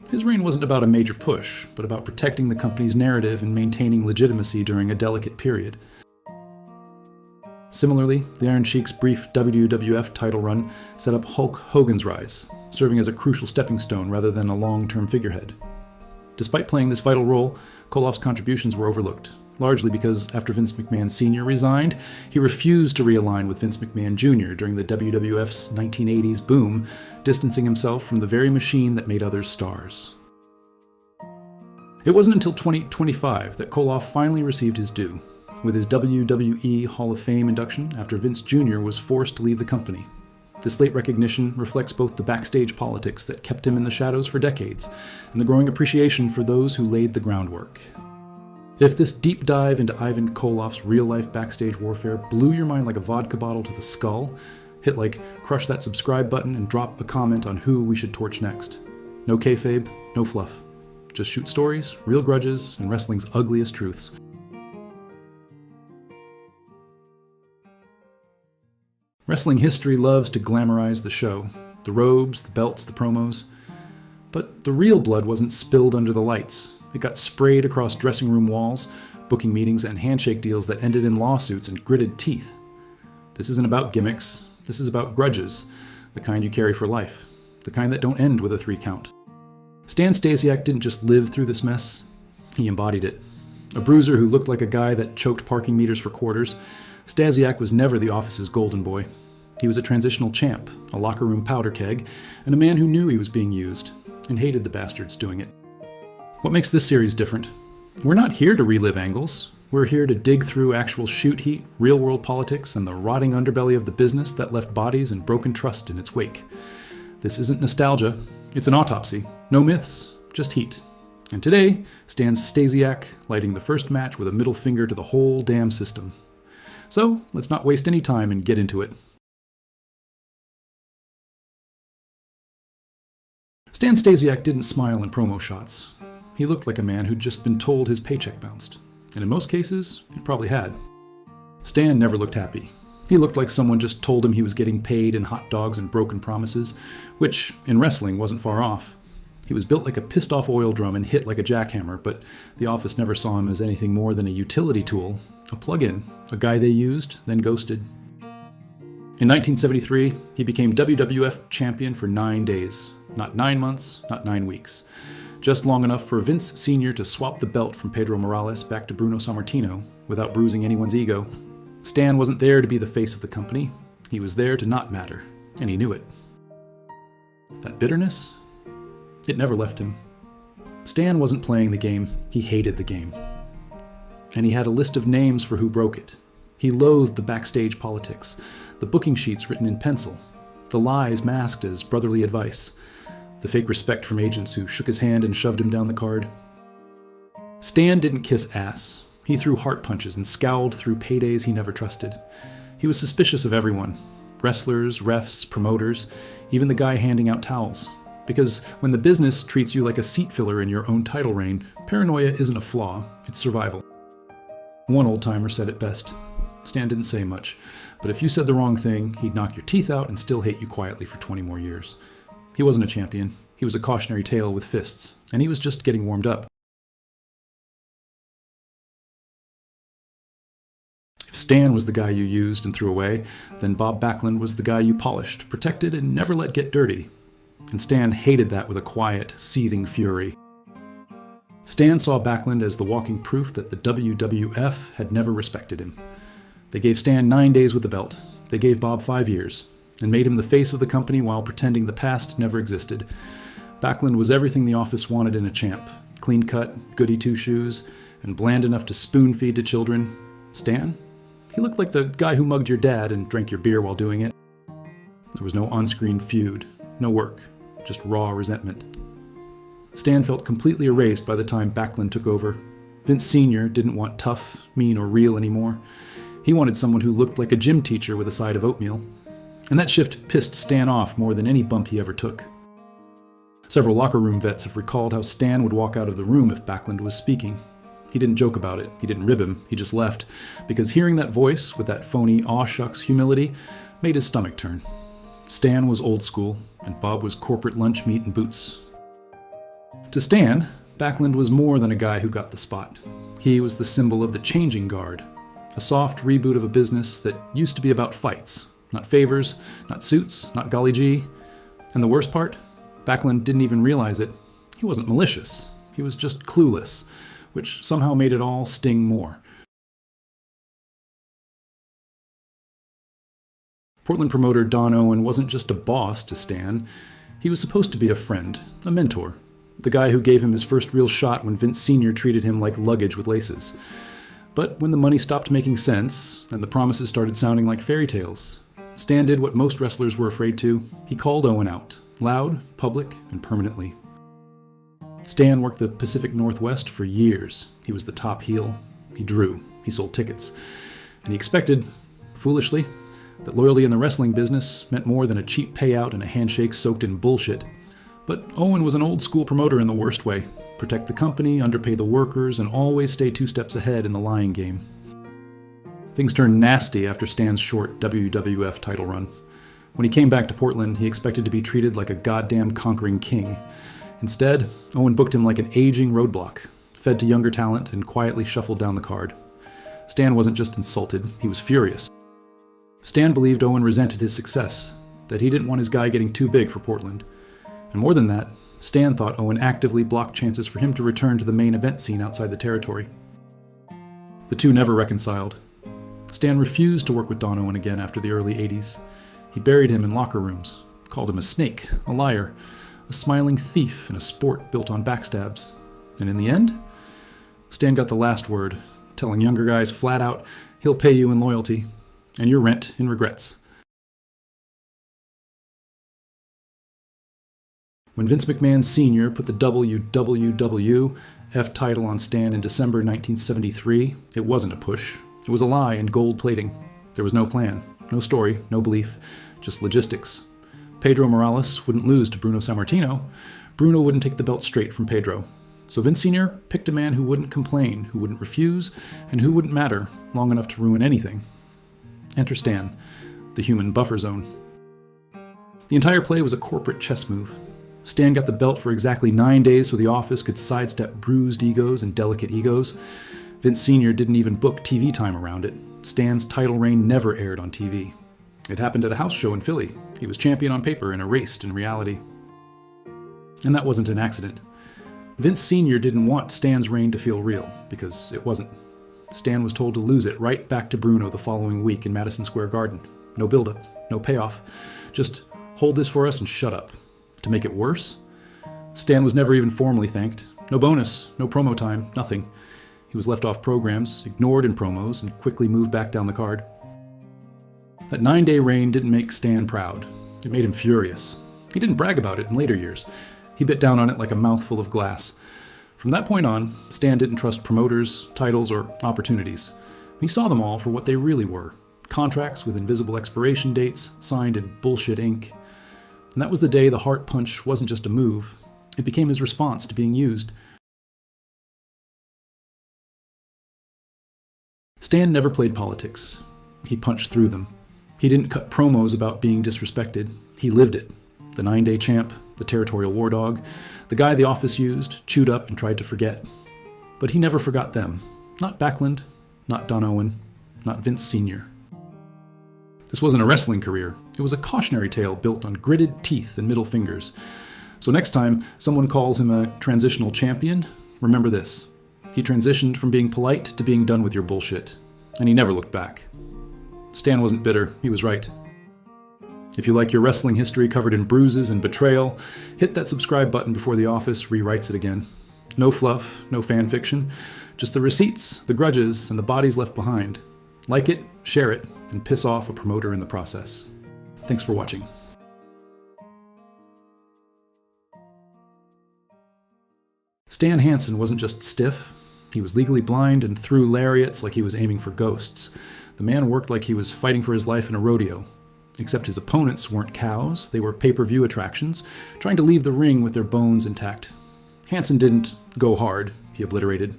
His reign wasn't about a major push, but about protecting the company's narrative and maintaining legitimacy during a delicate period. Similarly, the Iron Sheik's brief WWF title run set up Hulk Hogan's rise, serving as a crucial stepping stone rather than a long-term figurehead. Despite playing this vital role, Koloff's contributions were overlooked, largely because after Vince McMahon Sr. resigned, he refused to realign with Vince McMahon Jr. during the WWF's 1980s boom, distancing himself from the very machine that made others stars. It wasn't until 2025 that Koloff finally received his due, with his WWE Hall of Fame induction after Vince Jr. was forced to leave the company. This late recognition reflects both the backstage politics that kept him in the shadows for decades and the growing appreciation for those who laid the groundwork. If this deep dive into Ivan Koloff's real-life backstage warfare blew your mind like a vodka bottle to the skull, hit crush that subscribe button and drop a comment on who we should torch next. No kayfabe, no fluff. Just shoot stories, real grudges, and wrestling's ugliest truths. Wrestling history loves to glamorize the show, the robes, the belts, the promos. But the real blood wasn't spilled under the lights. It got sprayed across dressing room walls, booking meetings, and handshake deals that ended in lawsuits and gritted teeth. This isn't about gimmicks. This is about grudges, the kind you carry for life, the kind that don't end with a 3 count. Stan Stasiak didn't just live through this mess. He embodied it. A bruiser who looked like a guy that choked parking meters for quarters, Stasiak was never the office's golden boy. He was a transitional champ, a locker room powder keg, and a man who knew he was being used, and hated the bastards doing it. What makes this series different? We're not here to relive angles. We're here to dig through actual shoot heat, real-world politics, and the rotting underbelly of the business that left bodies and broken trust in its wake. This isn't nostalgia. It's an autopsy. No myths, just heat. And today stands Stasiak, lighting the first match with a middle finger to the whole damn system. So, let's not waste any time and get into it. Stan Stasiak didn't smile in promo shots. He looked like a man who'd just been told his paycheck bounced. And in most cases, he probably had. Stan never looked happy. He looked like someone just told him he was getting paid in hot dogs and broken promises, which, in wrestling, wasn't far off. He was built like a pissed-off oil drum and hit like a jackhammer, but the office never saw him as anything more than a utility tool, a plug-in, a guy they used, then ghosted. In 1973, he became WWF champion for 9 days. Not 9 months, not 9 weeks. Just long enough for Vince Sr. to swap the belt from Pedro Morales back to Bruno Sammartino without bruising anyone's ego. Stan wasn't there to be the face of the company. He was there to not matter, and he knew it. That bitterness? It never left him. Stan wasn't playing the game, he hated the game. And he had a list of names for who broke it. He loathed the backstage politics, the booking sheets written in pencil, the lies masked as brotherly advice, the fake respect from agents who shook his hand and shoved him down the card. Stan didn't kiss ass. He threw heart punches and scowled through paydays he never trusted. He was suspicious of everyone. Wrestlers, refs, promoters, even the guy handing out towels. Because when the business treats you like a seat filler in your own title reign, paranoia isn't a flaw, it's survival. One old-timer said it best. Stan didn't say much, but if you said the wrong thing, he'd knock your teeth out and still hate you quietly for 20 more years. He wasn't a champion. He was a cautionary tale with fists, and he was just getting warmed up. If Stan was the guy you used and threw away, then Bob Backlund was the guy you polished, protected, and never let get dirty. And Stan hated that with a quiet, seething fury. Stan saw Backlund as the walking proof that the WWF had never respected him. They gave Stan 9 days with the belt. They gave Bob 5 years, and made him the face of the company while pretending the past never existed. Backlund was everything the office wanted in a champ. Clean-cut, goody two-shoes, and bland enough to spoon-feed to children. Stan? He looked like the guy who mugged your dad and drank your beer while doing it. There was no on-screen feud, no work, just raw resentment. Stan felt completely erased by the time Backlund took over. Vince Sr. didn't want tough, mean, or real anymore. He wanted someone who looked like a gym teacher with a side of oatmeal. And that shift pissed Stan off more than any bump he ever took. Several locker room vets have recalled how Stan would walk out of the room if Backlund was speaking. He didn't joke about it, he didn't rib him, he just left, because hearing that voice with that phony aw-shucks humility made his stomach turn. Stan was old school, and Bob was corporate lunch meat and boots. To Stan, Backlund was more than a guy who got the spot. He was the symbol of the changing guard, a soft reboot of a business that used to be about fights, not favors, not suits, not golly gee. And the worst part? Backlund didn't even realize it. He wasn't malicious. He was just clueless, which somehow made it all sting more. Portland promoter Don Owen wasn't just a boss to Stan. He was supposed to be a friend, a mentor, the guy who gave him his first real shot when Vince Sr. treated him like luggage with laces. But when the money stopped making sense, and the promises started sounding like fairy tales, Stan did what most wrestlers were afraid to. He called Owen out, loud, public, and permanently. Stan worked the Pacific Northwest for years. He was the top heel. He drew. He sold tickets. And he expected, foolishly, that loyalty in the wrestling business meant more than a cheap payout and a handshake soaked in bullshit. But Owen was an old-school promoter in the worst way. Protect the company, underpay the workers, and always stay 2 steps ahead in the lying game. Things turned nasty after Stan's short WWF title run. When he came back to Portland, he expected to be treated like a goddamn conquering king. Instead, Owen booked him like an aging roadblock, fed to younger talent, and quietly shuffled down the card. Stan wasn't just insulted, he was furious. Stan believed Owen resented his success, that he didn't want his guy getting too big for Portland. And more than that, Stan thought Owen actively blocked chances for him to return to the main event scene outside the territory. The two never reconciled. Stan refused to work with Don Owen again after the early 80s. He buried him in locker rooms, called him a snake, a liar, a smiling thief in a sport built on backstabs. And in the end, Stan got the last word, telling younger guys flat out, he'll pay you in loyalty, and your rent in regrets. When Vince McMahon Sr. put the WWF title on Stan in December 1973, it wasn't a push. It was a lie and gold plating. There was no plan, no story, no belief, just logistics. Pedro Morales wouldn't lose to Bruno Sammartino. Bruno wouldn't take the belt straight from Pedro. So Vince Sr. picked a man who wouldn't complain, who wouldn't refuse, and who wouldn't matter long enough to ruin anything. Enter Stan, the human buffer zone. The entire play was a corporate chess move. Stan got the belt for exactly 9 days so the office could sidestep bruised egos and delicate egos. Vince Sr. didn't even book TV time around it. Stan's title reign never aired on TV. It happened at a house show in Philly. He was champion on paper and erased in reality. And that wasn't an accident. Vince Sr. didn't want Stan's reign to feel real, because it wasn't. Stan was told to lose it right back to Bruno the following week in Madison Square Garden. No build-up, no payoff. Just hold this for us and shut up. To make it worse, Stan was never even formally thanked. No bonus, no promo time, nothing. He was left off programs, ignored in promos, and quickly moved back down the card. That 9-day reign didn't make Stan proud. It made him furious. He didn't brag about it in later years. He bit down on it like a mouthful of glass. From that point on, Stan didn't trust promoters, titles, or opportunities. He saw them all for what they really were. Contracts with invisible expiration dates, signed in bullshit ink. And that was the day the heart punch wasn't just a move. It became his response to being used. Stan never played politics. He punched through them. He didn't cut promos about being disrespected. He lived it. The 9-day champ, the territorial war dog, the guy the office used, chewed up and tried to forget. But he never forgot them. Not Backlund, not Don Owen, not Vince Sr. This wasn't a wrestling career. It was a cautionary tale built on gritted teeth and middle fingers. So next time someone calls him a transitional champion, remember this. He transitioned from being polite to being done with your bullshit. And he never looked back. Stan wasn't bitter. He was right. If you like your wrestling history covered in bruises and betrayal, hit that subscribe button before The Office rewrites it again. No fluff, no fan fiction, just the receipts, the grudges, and the bodies left behind. Like it, share it, and piss off a promoter in the process. Thanks for watching. Stan Hansen wasn't just stiff. He was legally blind and threw lariats like he was aiming for ghosts. The man worked like he was fighting for his life in a rodeo. Except his opponents weren't cows, they were pay-per-view attractions, trying to leave the ring with their bones intact. Hansen didn't go hard, he obliterated.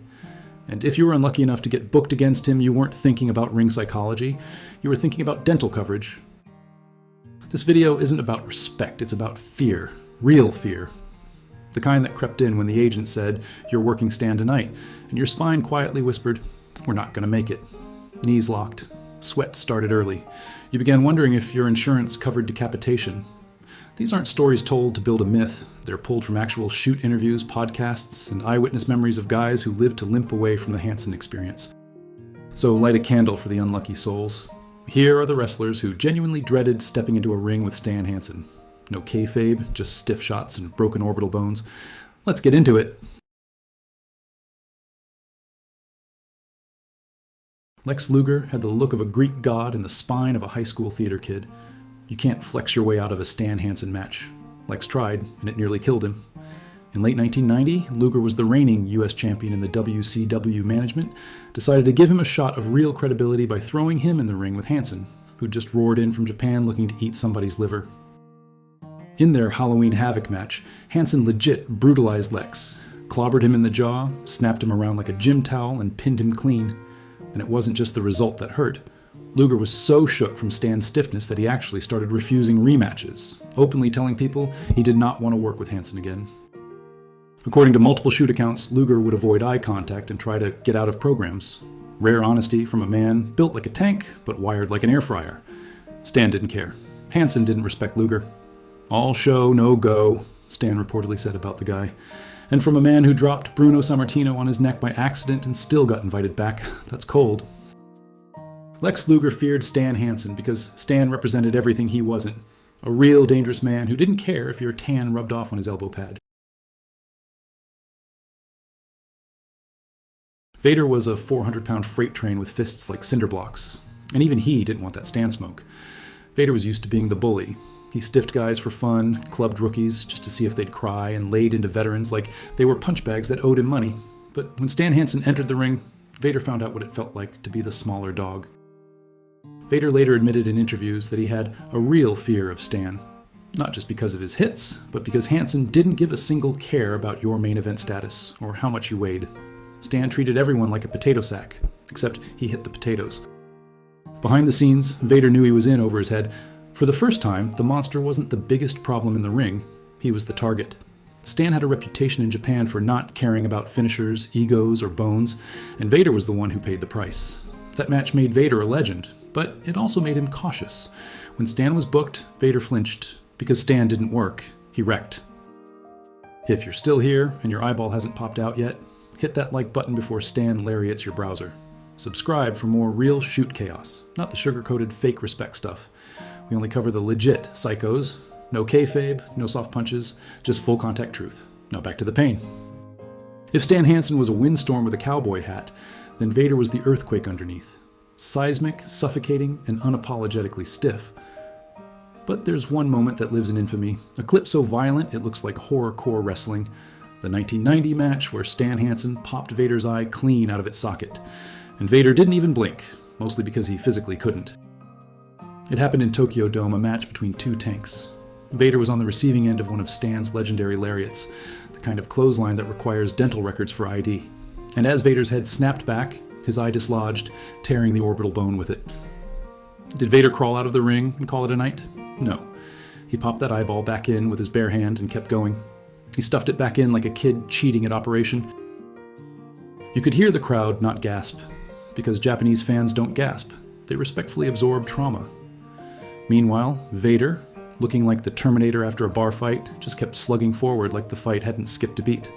And if you were unlucky enough to get booked against him, you weren't thinking about ring psychology, you were thinking about dental coverage. This video isn't about respect, it's about fear. Real fear. The kind that crept in when the agent said, "You're working Stan tonight," and your spine quietly whispered, "We're not gonna make it." Knees locked. Sweat started early. You began wondering if your insurance covered decapitation. These aren't stories told to build a myth. They're pulled from actual shoot interviews, podcasts, and eyewitness memories of guys who lived to limp away from the Hansen experience. So light a candle for the unlucky souls. Here are the wrestlers who genuinely dreaded stepping into a ring with Stan Hansen. No kayfabe, just stiff shots and broken orbital bones. Let's get into it. Lex Luger had the look of a Greek god and the spine of a high school theater kid. You can't flex your way out of a Stan Hansen match. Lex tried, and it nearly killed him. In late 1990, Luger was the reigning US champion in the WCW management, decided to give him a shot of real credibility by throwing him in the ring with Hansen, who'd just roared in from Japan looking to eat somebody's liver. In their Halloween Havoc match, Hansen legit brutalized Lex, clobbered him in the jaw, snapped him around like a gym towel, and pinned him clean. And it wasn't just the result that hurt. Luger was so shook from Stan's stiffness that he actually started refusing rematches, openly telling people he did not want to work with Hansen again. According to multiple shoot accounts, Luger would avoid eye contact and try to get out of programs. Rare honesty from a man built like a tank, but wired like an air fryer. Stan didn't care. Hansen didn't respect Luger. "All show, no go," Stan reportedly said about the guy. And from a man who dropped Bruno Sammartino on his neck by accident and still got invited back. That's cold. Lex Luger feared Stan Hansen because Stan represented everything he wasn't. A real dangerous man who didn't care if your tan rubbed off on his elbow pad. Vader was a 400-pound freight train with fists like cinder blocks. And even he didn't want that Stan smoke. Vader was used to being the bully. He stiffed guys for fun, clubbed rookies just to see if they'd cry, and laid into veterans like they were punch bags that owed him money. But when Stan Hansen entered the ring, Vader found out what it felt like to be the smaller dog. Vader later admitted in interviews that he had a real fear of Stan. Not just because of his hits, but because Hansen didn't give a single care about your main event status or how much you weighed. Stan treated everyone like a potato sack, except he hit the potatoes. Behind the scenes, Vader knew he was in over his head. For the first time, the monster wasn't the biggest problem in the ring, he was the target. Stan had a reputation in Japan for not caring about finishers, egos, or bones, and Vader was the one who paid the price. That match made Vader a legend, but it also made him cautious. When Stan was booked, Vader flinched. Because Stan didn't work, he wrecked. If you're still here and your eyeball hasn't popped out yet, hit that like button before Stan lariats your browser. Subscribe for more real shoot chaos, not the sugar-coated fake respect stuff. We only cover the legit psychos. No kayfabe, no soft punches, just full contact truth. Now back to the pain. If Stan Hansen was a windstorm with a cowboy hat, then Vader was the earthquake underneath. Seismic, suffocating, and unapologetically stiff. But there's one moment that lives in infamy, a clip so violent it looks like horrorcore wrestling. The 1990 match where Stan Hansen popped Vader's eye clean out of its socket. And Vader didn't even blink, mostly because he physically couldn't. It happened in Tokyo Dome, a match between two tanks. Vader was on the receiving end of one of Stan's legendary lariats, the kind of clothesline that requires dental records for ID. And as Vader's head snapped back, his eye dislodged, tearing the orbital bone with it. Did Vader crawl out of the ring and call it a night? No. He popped that eyeball back in with his bare hand and kept going. He stuffed it back in like a kid cheating at operation. You could hear the crowd not gasp, because Japanese fans don't gasp. They respectfully absorb trauma. Meanwhile, Vader, looking like the Terminator after a bar fight, just kept slugging forward like the fight hadn't skipped a beat.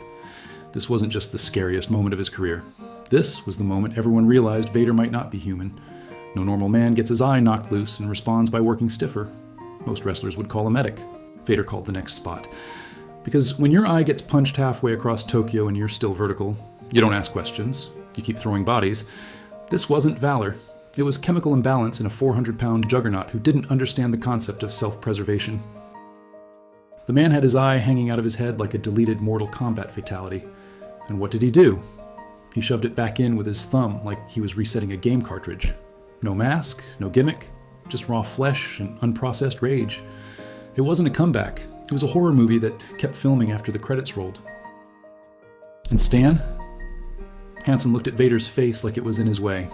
This wasn't just the scariest moment of his career. This was the moment everyone realized Vader might not be human. No normal man gets his eye knocked loose and responds by working stiffer. Most wrestlers would call a medic. Vader called the next spot. Because when your eye gets punched halfway across Tokyo and you're still vertical, you don't ask questions. You keep throwing bodies. This wasn't valor. It was chemical imbalance in a 400-pound juggernaut who didn't understand the concept of self-preservation. The man had his eye hanging out of his head like a deleted Mortal Kombat fatality. And what did he do? He shoved it back in with his thumb like he was resetting a game cartridge. No mask, no gimmick, just raw flesh and unprocessed rage. It wasn't a comeback. It was a horror movie that kept filming after the credits rolled. And Stan? Hansen looked at Vader's face like it was in his way.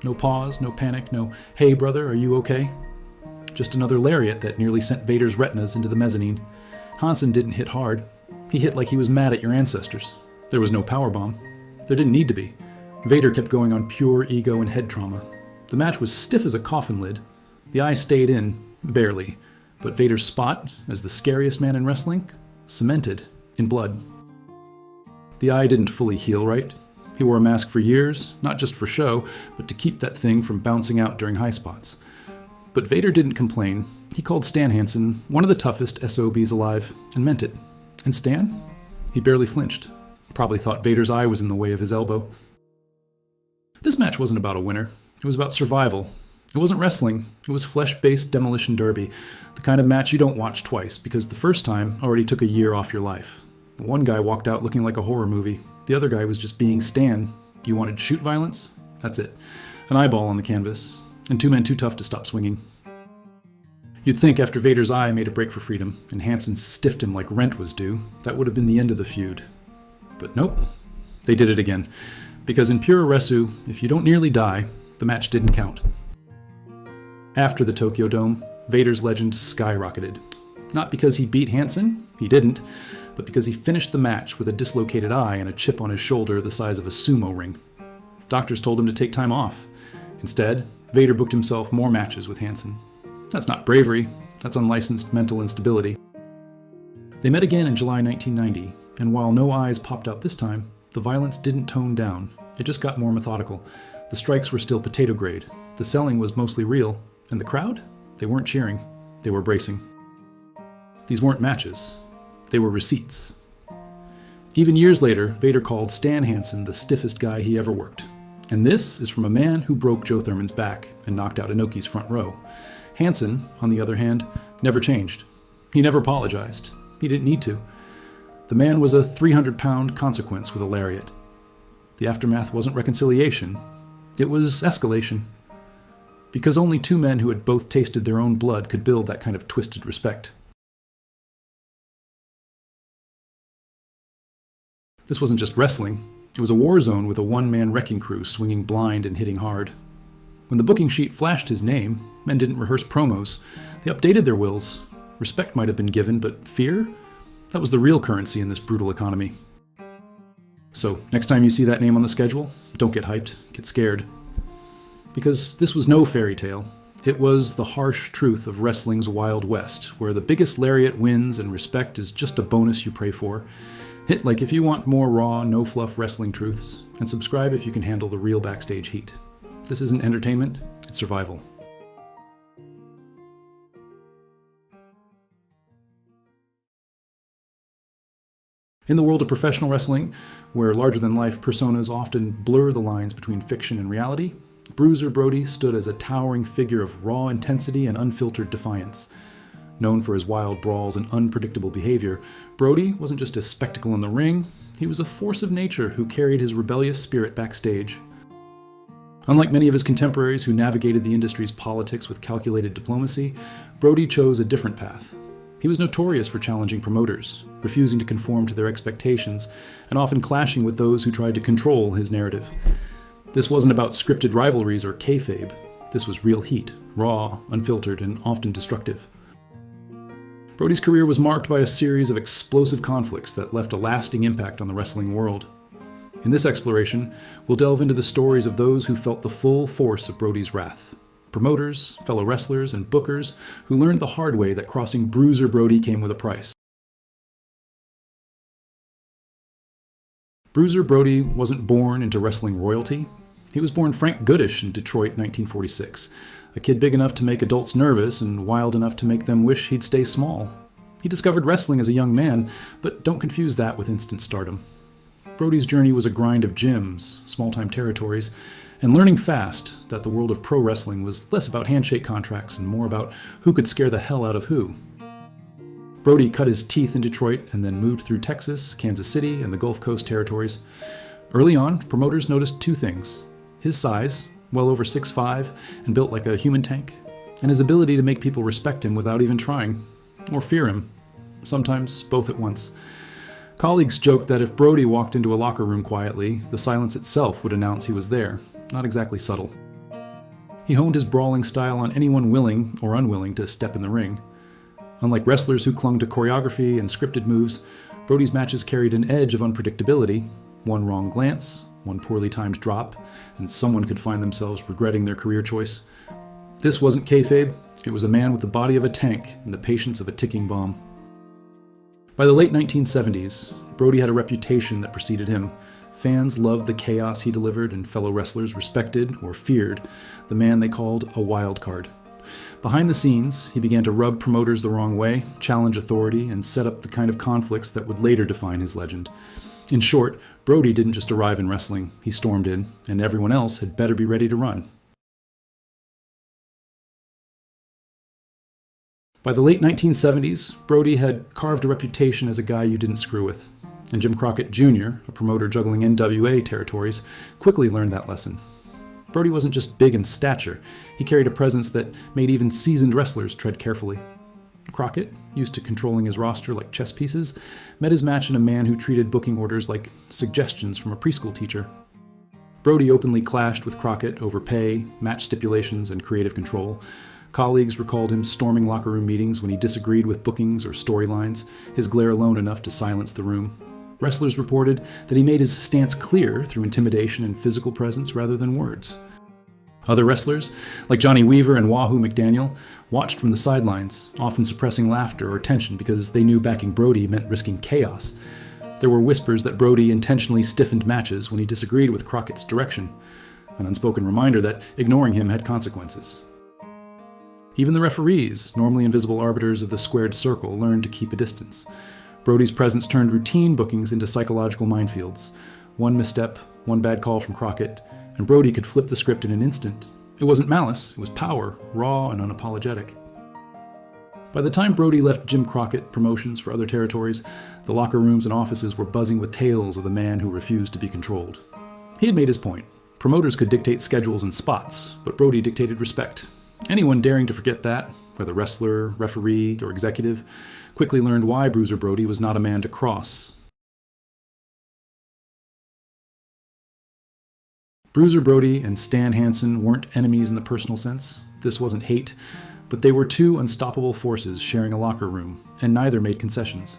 No pause, no panic, no, "Hey brother, are you okay?" Just another lariat that nearly sent Vader's retinas into the mezzanine. Hansen didn't hit hard. He hit like he was mad at your ancestors. There was no powerbomb. There didn't need to be. Vader kept going on pure ego and head trauma. The match was stiff as a coffin lid. The eye stayed in, barely. But Vader's spot, as the scariest man in wrestling, cemented in blood. The eye didn't fully heal right. He wore a mask for years, not just for show, but to keep that thing from bouncing out during high spots. But Vader didn't complain. He called Stan Hansen one of the toughest SOBs alive, and meant it. And Stan? He barely flinched. Probably thought Vader's eye was in the way of his elbow. This match wasn't about a winner. It was about survival. It wasn't wrestling. It was flesh-based demolition derby, the kind of match you don't watch twice, because the first time already took a year off your life. One guy walked out looking like a horror movie. The other guy was just being Stan. You wanted shoot violence? That's it. An eyeball on the canvas, and two men too tough to stop swinging. You'd think after Vader's eye made a break for freedom, and Hansen stiffed him like rent was due, that would have been the end of the feud. But nope. They did it again. Because in pure Resu, if you don't nearly die, the match didn't count. After the Tokyo Dome, Vader's legend skyrocketed. Not because he beat Hansen, he didn't, but because he finished the match with a dislocated eye and a chip on his shoulder the size of a sumo ring. Doctors told him to take time off. Instead, Vader booked himself more matches with Hansen. That's not bravery, that's unlicensed mental instability. They met again in July 1990, and while no eyes popped out this time, the violence didn't tone down. It just got more methodical. The strikes were still potato grade. The selling was mostly real. And the crowd? They weren't cheering. They were bracing. These weren't matches. They were receipts. Even years later, Vader called Stan Hansen the stiffest guy he ever worked. And this is from a man who broke Joe Thurman's back and knocked out Inoki's front row. Hansen, on the other hand, never changed. He never apologized. He didn't need to. The man was a 300-pound consequence with a lariat. The aftermath wasn't reconciliation. It was escalation. Because only two men who had both tasted their own blood could build that kind of twisted respect. This wasn't just wrestling. It was a war zone with a one-man wrecking crew swinging blind and hitting hard. When the booking sheet flashed his name, men didn't rehearse promos. They updated their wills. Respect might have been given, but fear? That was the real currency in this brutal economy. So, next time you see that name on the schedule, don't get hyped, get scared. Because this was no fairy tale. It was the harsh truth of wrestling's Wild West, where the biggest lariat wins and respect is just a bonus you pray for. Hit like if you want more raw, no-fluff wrestling truths, and subscribe if you can handle the real backstage heat. This isn't entertainment, it's survival. In the world of professional wrestling, where larger-than-life personas often blur the lines between fiction and reality, Bruiser Brody stood as a towering figure of raw intensity and unfiltered defiance. Known for his wild brawls and unpredictable behavior, Brody wasn't just a spectacle in the ring, he was a force of nature who carried his rebellious spirit backstage. Unlike many of his contemporaries who navigated the industry's politics with calculated diplomacy, Brody chose a different path. He was notorious for challenging promoters, refusing to conform to their expectations, and often clashing with those who tried to control his narrative. This wasn't about scripted rivalries or kayfabe. This was real heat, raw, unfiltered, and often destructive. Brody's career was marked by a series of explosive conflicts that left a lasting impact on the wrestling world. In this exploration, we'll delve into the stories of those who felt the full force of Brody's wrath. Promoters, fellow wrestlers, and bookers who learned the hard way that crossing Bruiser Brody came with a price. Bruiser Brody wasn't born into wrestling royalty. He was born Frank Goodish in Detroit, 1946, a kid big enough to make adults nervous and wild enough to make them wish he'd stay small. He discovered wrestling as a young man, but don't confuse that with instant stardom. Brody's journey was a grind of gyms, small-time territories, and learning fast that the world of pro wrestling was less about handshake contracts and more about who could scare the hell out of who. Brody cut his teeth in Detroit and then moved through Texas, Kansas City, and the Gulf Coast territories. Early on, promoters noticed two things: his size, well over 6'5", and built like a human tank, and his ability to make people respect him without even trying, or fear him, sometimes both at once. Colleagues joked that if Brody walked into a locker room quietly, the silence itself would announce he was there, not exactly subtle. He honed his brawling style on anyone willing or unwilling to step in the ring. Unlike wrestlers who clung to choreography and scripted moves, Brody's matches carried an edge of unpredictability. One wrong glance, one poorly timed drop, and someone could find themselves regretting their career choice. This wasn't kayfabe, it was a man with the body of a tank and the patience of a ticking bomb. By the late 1970s, Brody had a reputation that preceded him. Fans loved the chaos he delivered, and fellow wrestlers respected or feared the man they called a wild card. Behind the scenes, he began to rub promoters the wrong way, challenge authority, and set up the kind of conflicts that would later define his legend. In short, Brody didn't just arrive in wrestling, he stormed in, and everyone else had better be ready to run. By the late 1970s, Brody had carved a reputation as a guy you didn't screw with, and Jim Crockett Jr., a promoter juggling NWA territories, quickly learned that lesson. Brody wasn't just big in stature, he carried a presence that made even seasoned wrestlers tread carefully. Crockett, used to controlling his roster like chess pieces, met his match in a man who treated booking orders like suggestions from a preschool teacher. Brody openly clashed with Crockett over pay, match stipulations, and creative control. Colleagues recalled him storming locker room meetings when he disagreed with bookings or storylines, his glare alone enough to silence the room. Wrestlers reported that he made his stance clear through intimidation and physical presence rather than words. Other wrestlers, like Johnny Weaver and Wahoo McDaniel, watched from the sidelines, often suppressing laughter or tension because they knew backing Brody meant risking chaos. There were whispers that Brody intentionally stiffened matches when he disagreed with Crockett's direction, an unspoken reminder that ignoring him had consequences. Even the referees, normally invisible arbiters of the squared circle, learned to keep a distance. Brody's presence turned routine bookings into psychological minefields. One misstep, one bad call from Crockett, and Brody could flip the script in an instant. It wasn't malice, it was power, raw and unapologetic. By the time Brody left Jim Crockett Promotions for other territories, the locker rooms and offices were buzzing with tales of the man who refused to be controlled. He had made his point. Promoters could dictate schedules and spots, but Brody dictated respect. Anyone daring to forget that, whether wrestler, referee, or executive, quickly learned why Bruiser Brody was not a man to cross. Bruiser Brody and Stan Hansen weren't enemies in the personal sense. This wasn't hate, but they were two unstoppable forces sharing a locker room, and neither made concessions.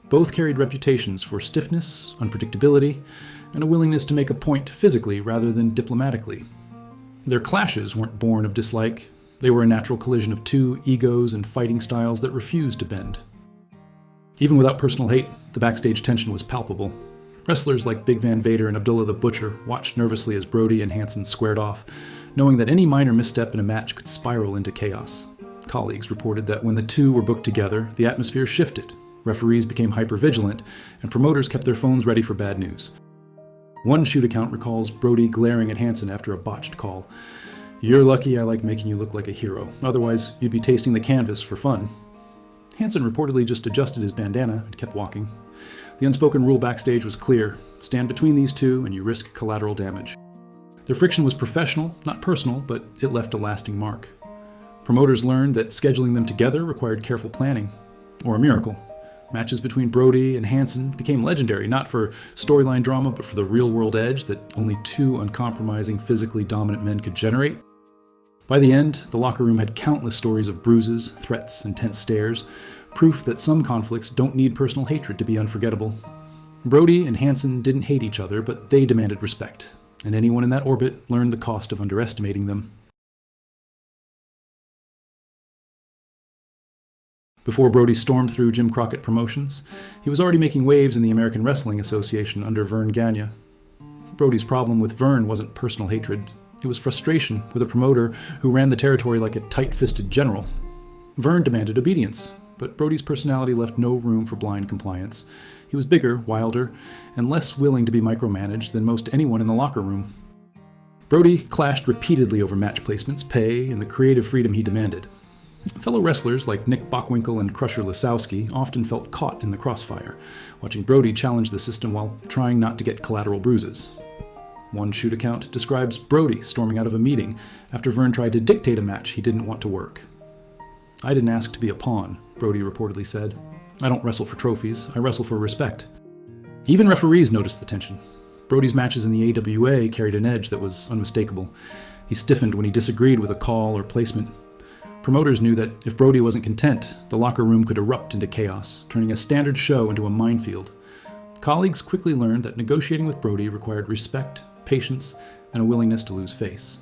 Both carried reputations for stiffness, unpredictability, and a willingness to make a point physically rather than diplomatically. Their clashes weren't born of dislike. They were a natural collision of two egos and fighting styles that refused to bend. Even without personal hate, the backstage tension was palpable. Wrestlers like Big Van Vader and Abdullah the Butcher watched nervously as Brody and Hansen squared off, knowing that any minor misstep in a match could spiral into chaos. Colleagues reported that when the two were booked together, the atmosphere shifted. referees became hyper-vigilant, and promoters kept their phones ready for bad news. One shoot account recalls Brody glaring at Hansen after a botched call. "You're lucky I like making you look like a hero. Otherwise, you'd be tasting the canvas for fun." Hansen reportedly just adjusted his bandana and kept walking. The unspoken rule backstage was clear. Stand between these two and you risk collateral damage. Their friction was professional, not personal, but it left a lasting mark. Promoters learned that scheduling them together required careful planning, or a miracle. Matches between Brody and Hansen became legendary, not for storyline drama, but for the real-world edge that only two uncompromising, physically dominant men could generate. By the end, the locker room had countless stories of bruises, threats, and tense stares, proof that some conflicts don't need personal hatred to be unforgettable. Brody and Hansen didn't hate each other, but they demanded respect, and anyone in that orbit learned the cost of underestimating them. Before Brody stormed through Jim Crockett Promotions, he was already making waves in the American Wrestling Association under Vern Gagne. Brody's problem with Vern wasn't personal hatred. It was frustration with a promoter who ran the territory like a tight-fisted general. Vern demanded obedience, but Brody's personality left no room for blind compliance. He was bigger, wilder, and less willing to be micromanaged than most anyone in the locker room. Brody clashed repeatedly over match placements, pay, and the creative freedom he demanded. Fellow wrestlers like Nick Bockwinkel and Crusher Lisowski often felt caught in the crossfire, watching Brody challenge the system while trying not to get collateral bruises. One shoot account describes Brody storming out of a meeting after Vern tried to dictate a match he didn't want to work. "I didn't ask to be a pawn," Brody reportedly said. "I don't wrestle for trophies, I wrestle for respect." Even referees noticed the tension. Brody's matches in the AWA carried an edge that was unmistakable. He stiffened when he disagreed with a call or placement. Promoters knew that if Brody wasn't content, the locker room could erupt into chaos, turning a standard show into a minefield. Colleagues quickly learned that negotiating with Brody required respect, patience, and a willingness to lose face.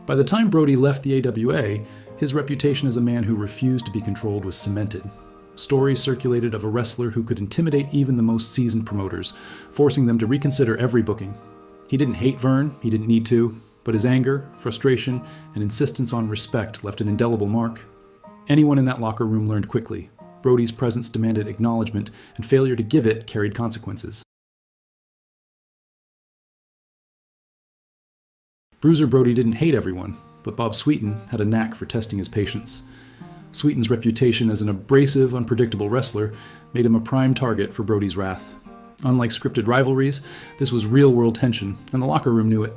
By the time Brody left the AWA, his reputation as a man who refused to be controlled was cemented. Stories circulated of a wrestler who could intimidate even the most seasoned promoters, forcing them to reconsider every booking. He didn't hate Vern, he didn't need to, but his anger, frustration, and insistence on respect left an indelible mark. Anyone in that locker room learned quickly. Brody's presence demanded acknowledgement, and failure to give it carried consequences. Bruiser Brody didn't hate everyone, but Bob Sweeten had a knack for testing his patience. Sweeten's reputation as an abrasive, unpredictable wrestler made him a prime target for Brody's wrath. Unlike scripted rivalries, this was real-world tension, and the locker room knew it.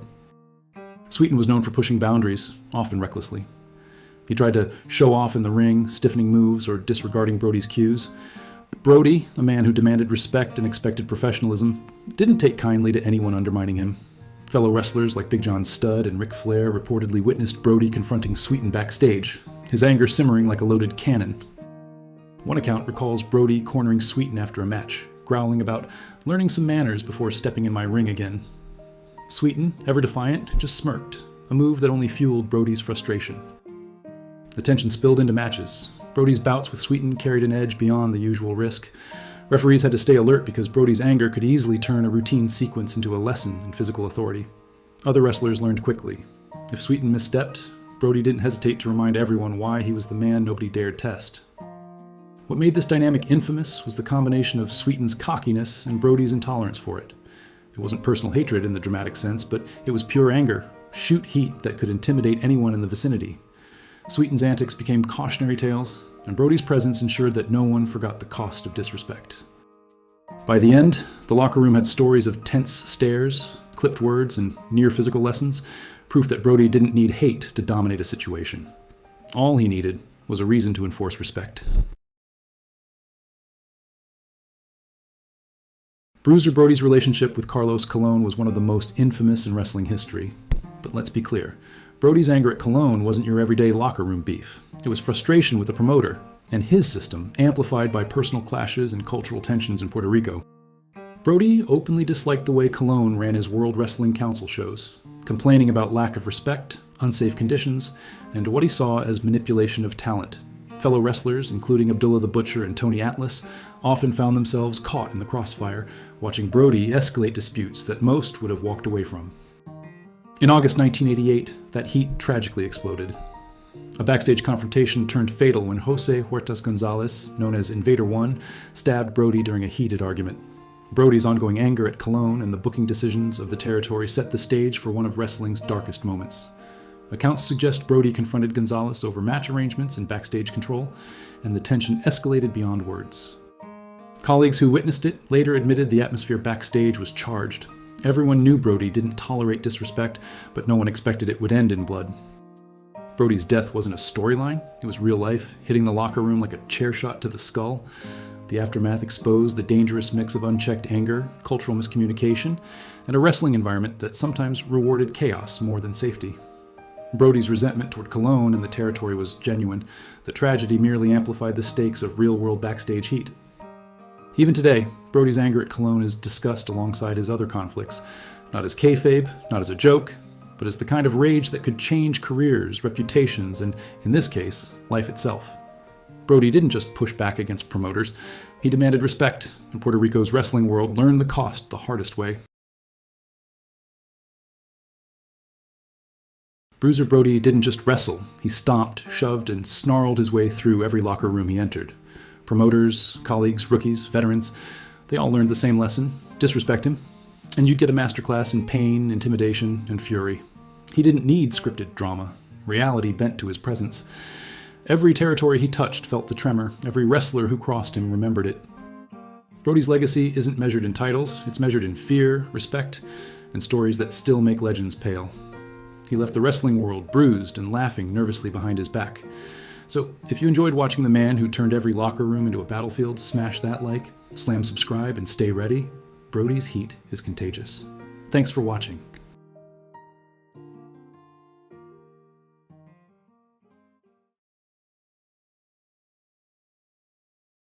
Sweeten was known for pushing boundaries, often recklessly. He tried to show off in the ring, stiffening moves or disregarding Brody's cues. Brody, a man who demanded respect and expected professionalism, didn't take kindly to anyone undermining him. Fellow wrestlers like Big John Studd and Ric Flair reportedly witnessed Brody confronting Sweeten backstage, his anger simmering like a loaded cannon. One account recalls Brody cornering Sweeten after a match, growling about learning some manners before stepping in my ring again. Sweeten, ever defiant, just smirked, a move that only fueled Brody's frustration. The tension spilled into matches. Brody's bouts with Sweeten carried an edge beyond the usual risk. Referees had to stay alert because Brody's anger could easily turn a routine sequence into a lesson in physical authority. Other wrestlers learned quickly. If Sweeten misstepped, Brody didn't hesitate to remind everyone why he was the man nobody dared test. What made this dynamic infamous was the combination of Sweeten's cockiness and Brody's intolerance for it. It wasn't personal hatred in the dramatic sense, but it was pure anger, shoot heat that could intimidate anyone in the vicinity. Sweeten's antics became cautionary tales, and Brody's presence ensured that no one forgot the cost of disrespect. By the end, the locker room had stories of tense stares, clipped words, and near-physical lessons, proof that Brody didn't need hate to dominate a situation. All he needed was a reason to enforce respect. Bruiser Brody's relationship with Carlos Colon was one of the most infamous in wrestling history. But let's be clear, Brody's anger at Colon wasn't your everyday locker room beef. It was frustration with the promoter and his system, amplified by personal clashes and cultural tensions in Puerto Rico. Brody openly disliked the way Colon ran his World Wrestling Council shows, complaining about lack of respect, unsafe conditions, and what he saw as manipulation of talent. Fellow wrestlers, including Abdullah the Butcher and Tony Atlas, often found themselves caught in the crossfire, watching Brody escalate disputes that most would have walked away from. In August 1988, that heat tragically exploded. A backstage confrontation turned fatal when Jose Huertas Gonzalez, known as Invader One, stabbed Brody during a heated argument. Brody's ongoing anger at Colon and the booking decisions of the territory set the stage for one of wrestling's darkest moments. Accounts suggest Brody confronted Gonzalez over match arrangements and backstage control, and the tension escalated beyond words. Colleagues who witnessed it later admitted the atmosphere backstage was charged. Everyone knew Brody didn't tolerate disrespect, but no one expected it would end in blood. Brody's death wasn't a storyline, it was real life, hitting the locker room like a chair shot to the skull. The aftermath exposed the dangerous mix of unchecked anger, cultural miscommunication, and a wrestling environment that sometimes rewarded chaos more than safety. Brody's resentment toward Colon and the territory was genuine. The tragedy merely amplified the stakes of real-world backstage heat. Even today, Brody's anger at Colon is discussed alongside his other conflicts, not as kayfabe, not as a joke, but as the kind of rage that could change careers, reputations, and, in this case, life itself. Brody didn't just push back against promoters, he demanded respect, and Puerto Rico's wrestling world learned the cost the hardest way. Bruiser Brody didn't just wrestle, he stomped, shoved, and snarled his way through every locker room he entered. Promoters, colleagues, rookies, veterans, they all learned the same lesson: disrespect him, and you'd get a masterclass in pain, intimidation, and fury. He didn't need scripted drama. Reality bent to his presence. Every territory he touched felt the tremor. Every wrestler who crossed him remembered it. Brody's legacy isn't measured in titles, it's measured in fear, respect, and stories that still make legends pale. He left the wrestling world bruised and laughing nervously behind his back. So, if you enjoyed watching the man who turned every locker room into a battlefield, smash that like, slam subscribe, and stay ready. Brody's heat is contagious. Thanks for watching.